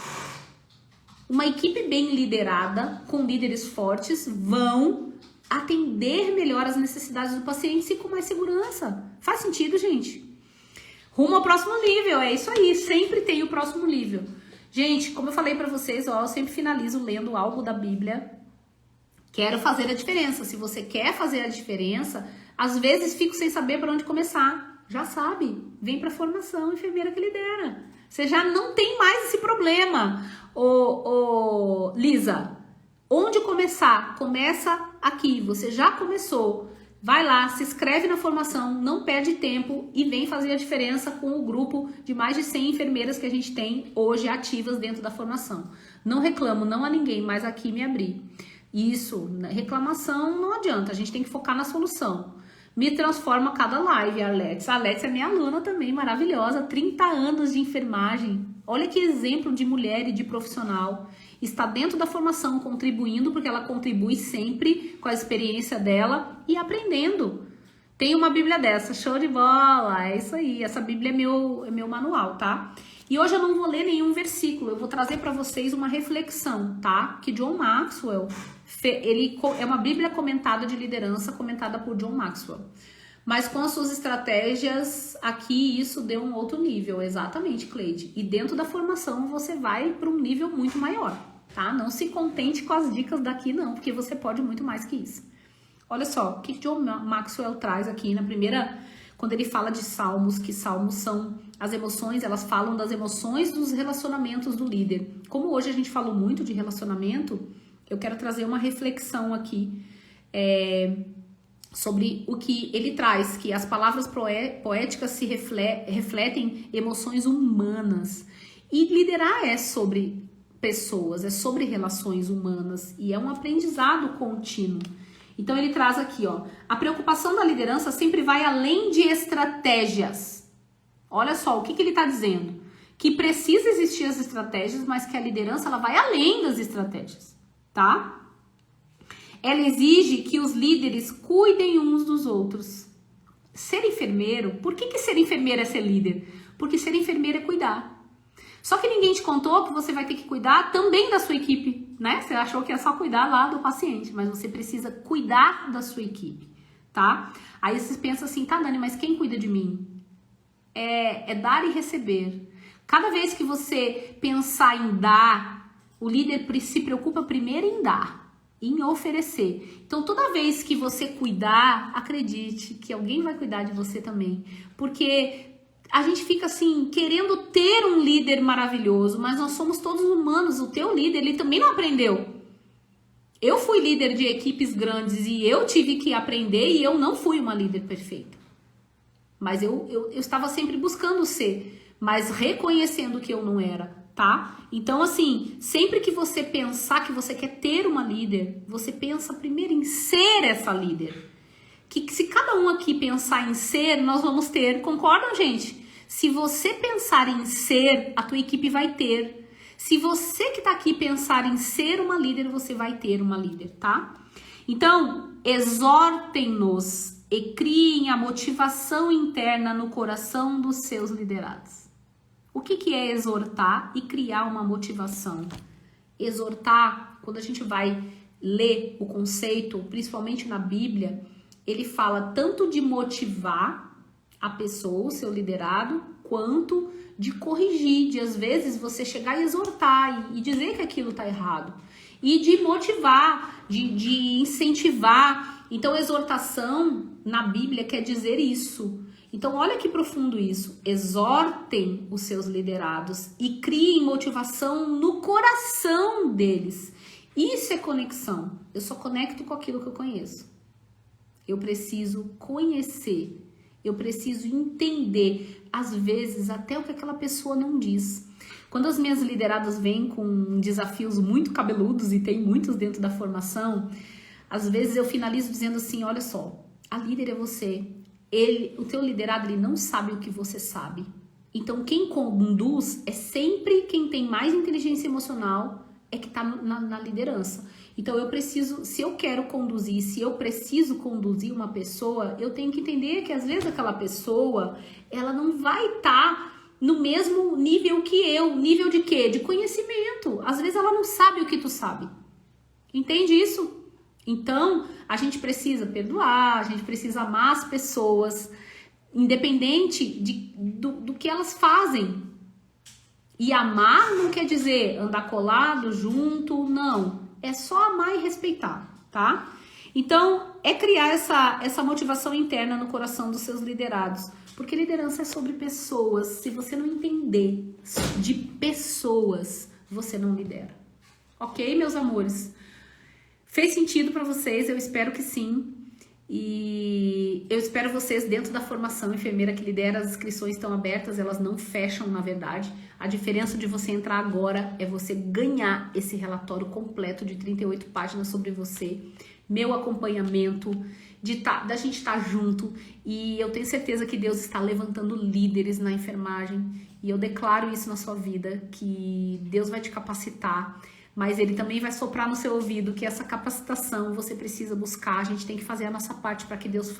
Uma equipe bem liderada, com líderes fortes, vão atender melhor as necessidades do paciente e com mais segurança. Faz sentido, gente? Rumo ao próximo nível, é isso aí, sempre tem o próximo nível. Gente, como eu falei pra vocês, ó, eu sempre finalizo lendo algo da Bíblia. Quero fazer a diferença. Se você quer fazer a diferença, às vezes fico sem saber por onde começar. Já sabe, vem pra formação enfermeira que lidera. Você já não tem mais esse problema. Lisa, onde começar? Começa aqui, você já começou. Vai lá, se inscreve na formação, não perde tempo e vem fazer a diferença com o grupo de mais de 100 enfermeiras que a gente tem hoje ativas dentro da formação. Não reclamo, não a ninguém, mas aqui me abri. Isso, reclamação não adianta, a gente tem que focar na solução. Me transforma cada live, a Alex. A Alex é minha aluna também, maravilhosa, 30 anos de enfermagem. Olha que exemplo de mulher e de profissional. Está dentro da formação, contribuindo, porque ela contribui sempre com a experiência dela e aprendendo. Tem uma Bíblia dessa, show de bola, é isso aí. Essa Bíblia é meu manual, tá? E hoje eu não vou ler nenhum versículo, eu vou trazer para vocês uma reflexão, tá? Que John Maxwell, é uma Bíblia comentada de liderança, comentada por John Maxwell. Mas com as suas estratégias, aqui isso deu um outro nível, exatamente, Cleide. E dentro da formação você vai para um nível muito maior, tá? Não se contente com as dicas daqui não, porque você pode muito mais que isso. Olha só, o que John Maxwell traz aqui na primeira, quando ele fala de salmos, que salmos são as emoções, elas falam das emoções dos relacionamentos do líder. Como hoje a gente falou muito de relacionamento, eu quero trazer uma reflexão aqui, sobre o que ele traz, que as palavras poéticas se refletem emoções humanas. E liderar é sobre pessoas, é sobre relações humanas e é um aprendizado contínuo. Então ele traz aqui, ó, a preocupação da liderança sempre vai além de estratégias. Olha só, o que ele está dizendo? Que precisa existir as estratégias, mas que a liderança ela vai além das estratégias, tá? Ela exige que os líderes cuidem uns dos outros. Ser enfermeiro, por que ser enfermeiro é ser líder? Porque ser enfermeiro é cuidar. Só que ninguém te contou que você vai ter que cuidar também da sua equipe, né? Você achou que é só cuidar lá do paciente, mas você precisa cuidar da sua equipe, tá? Aí você pensa assim, tá, Dani, mas quem cuida de mim? É dar e receber. Cada vez que você pensar em dar, o líder se preocupa primeiro em dar, em oferecer. Então, toda vez que você cuidar, acredite que alguém vai cuidar de você também. Porque a gente fica assim, querendo ter um líder maravilhoso, mas nós somos todos humanos. O teu líder, ele também não aprendeu. Eu fui líder de equipes grandes e eu tive que aprender e eu não fui uma líder perfeita. Mas eu estava sempre buscando ser, mas reconhecendo que eu não era, tá? Então, assim, sempre que você pensar que você quer ter uma líder, você pensa primeiro em ser essa líder. Que se cada um aqui pensar em ser, nós vamos ter, concordam, gente? Se você pensar em ser, a tua equipe vai ter. Se você que tá aqui pensar em ser uma líder, você vai ter uma líder, tá? Então, exortem-nos e criem a motivação interna no coração dos seus liderados. O que é exortar e criar uma motivação? Exortar, quando a gente vai ler o conceito, principalmente na Bíblia, ele fala tanto de motivar a pessoa, o seu liderado, quanto de corrigir, de às vezes você chegar e exortar e dizer que aquilo tá errado. E de motivar, de incentivar. Então, exortação na Bíblia quer dizer isso. Então, olha que profundo isso. Exortem os seus liderados e criem motivação no coração deles. Isso é conexão. Eu só conecto com aquilo que eu conheço. Eu preciso conhecer. Eu preciso entender, às vezes, até o que aquela pessoa não diz. Quando as minhas lideradas vêm com desafios muito cabeludos, e tem muitos dentro da formação, às vezes eu finalizo dizendo assim, olha só, a líder é você. O teu liderado, ele não sabe o que você sabe. Então, quem conduz é sempre quem tem mais inteligência emocional, é que está na liderança. Então, eu preciso, se eu quero conduzir, se eu preciso conduzir uma pessoa, eu tenho que entender que às vezes aquela pessoa, ela não vai estar no mesmo nível que eu. Nível de quê? De conhecimento. Às vezes ela não sabe o que tu sabe. Entende isso? Então, a gente precisa perdoar, a gente precisa amar as pessoas, independente do que elas fazem. E amar não quer dizer andar colado, junto, não. É só amar e respeitar, tá? Então, é criar essa motivação interna no coração dos seus liderados. Porque liderança é sobre pessoas. Se você não entender de pessoas, você não lidera. Ok, meus amores? Fez sentido para vocês? Eu espero que sim. E eu espero vocês dentro da formação enfermeira que lidera. As inscrições estão abertas, elas não fecham, na verdade. A diferença de você entrar agora é você ganhar esse relatório completo de 38 páginas sobre você, meu acompanhamento, da gente estar junto. E eu tenho certeza que Deus está levantando líderes na enfermagem. E eu declaro isso na sua vida, que Deus vai te capacitar. Mas ele também vai soprar no seu ouvido que essa capacitação você precisa buscar. A gente tem que fazer a nossa parte para que Deus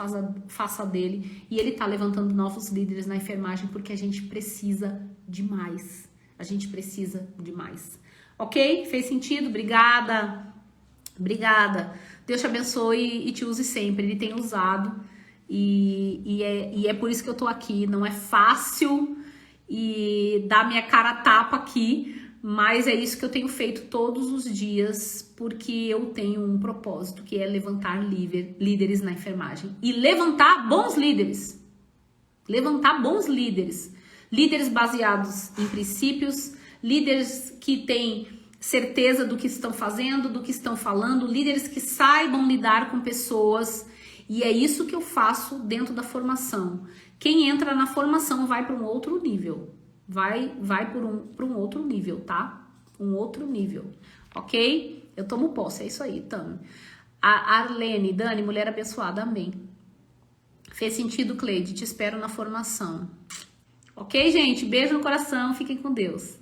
faça dele. E ele tá levantando novos líderes na enfermagem porque a gente precisa demais. A gente precisa demais. Ok? Fez sentido? Obrigada. Obrigada. Deus te abençoe e te use sempre. Ele tem usado. E é por isso que eu tô aqui. Não é fácil e dar minha cara a tapa aqui. Mas é isso que eu tenho feito todos os dias, porque eu tenho um propósito, que é levantar líderes na enfermagem. E levantar bons líderes. Levantar bons líderes. Líderes baseados em princípios, líderes que têm certeza do que estão fazendo, do que estão falando, líderes que saibam lidar com pessoas. E é isso que eu faço dentro da formação. Quem entra na formação vai para um outro nível. Vai para um outro nível, tá? Um outro nível, ok? Eu tomo posse, é isso aí, Tami. A Arlene, Dani, mulher abençoada, amém. Fez sentido, Cleide? Te espero na formação. Ok, gente? Beijo no coração, fiquem com Deus.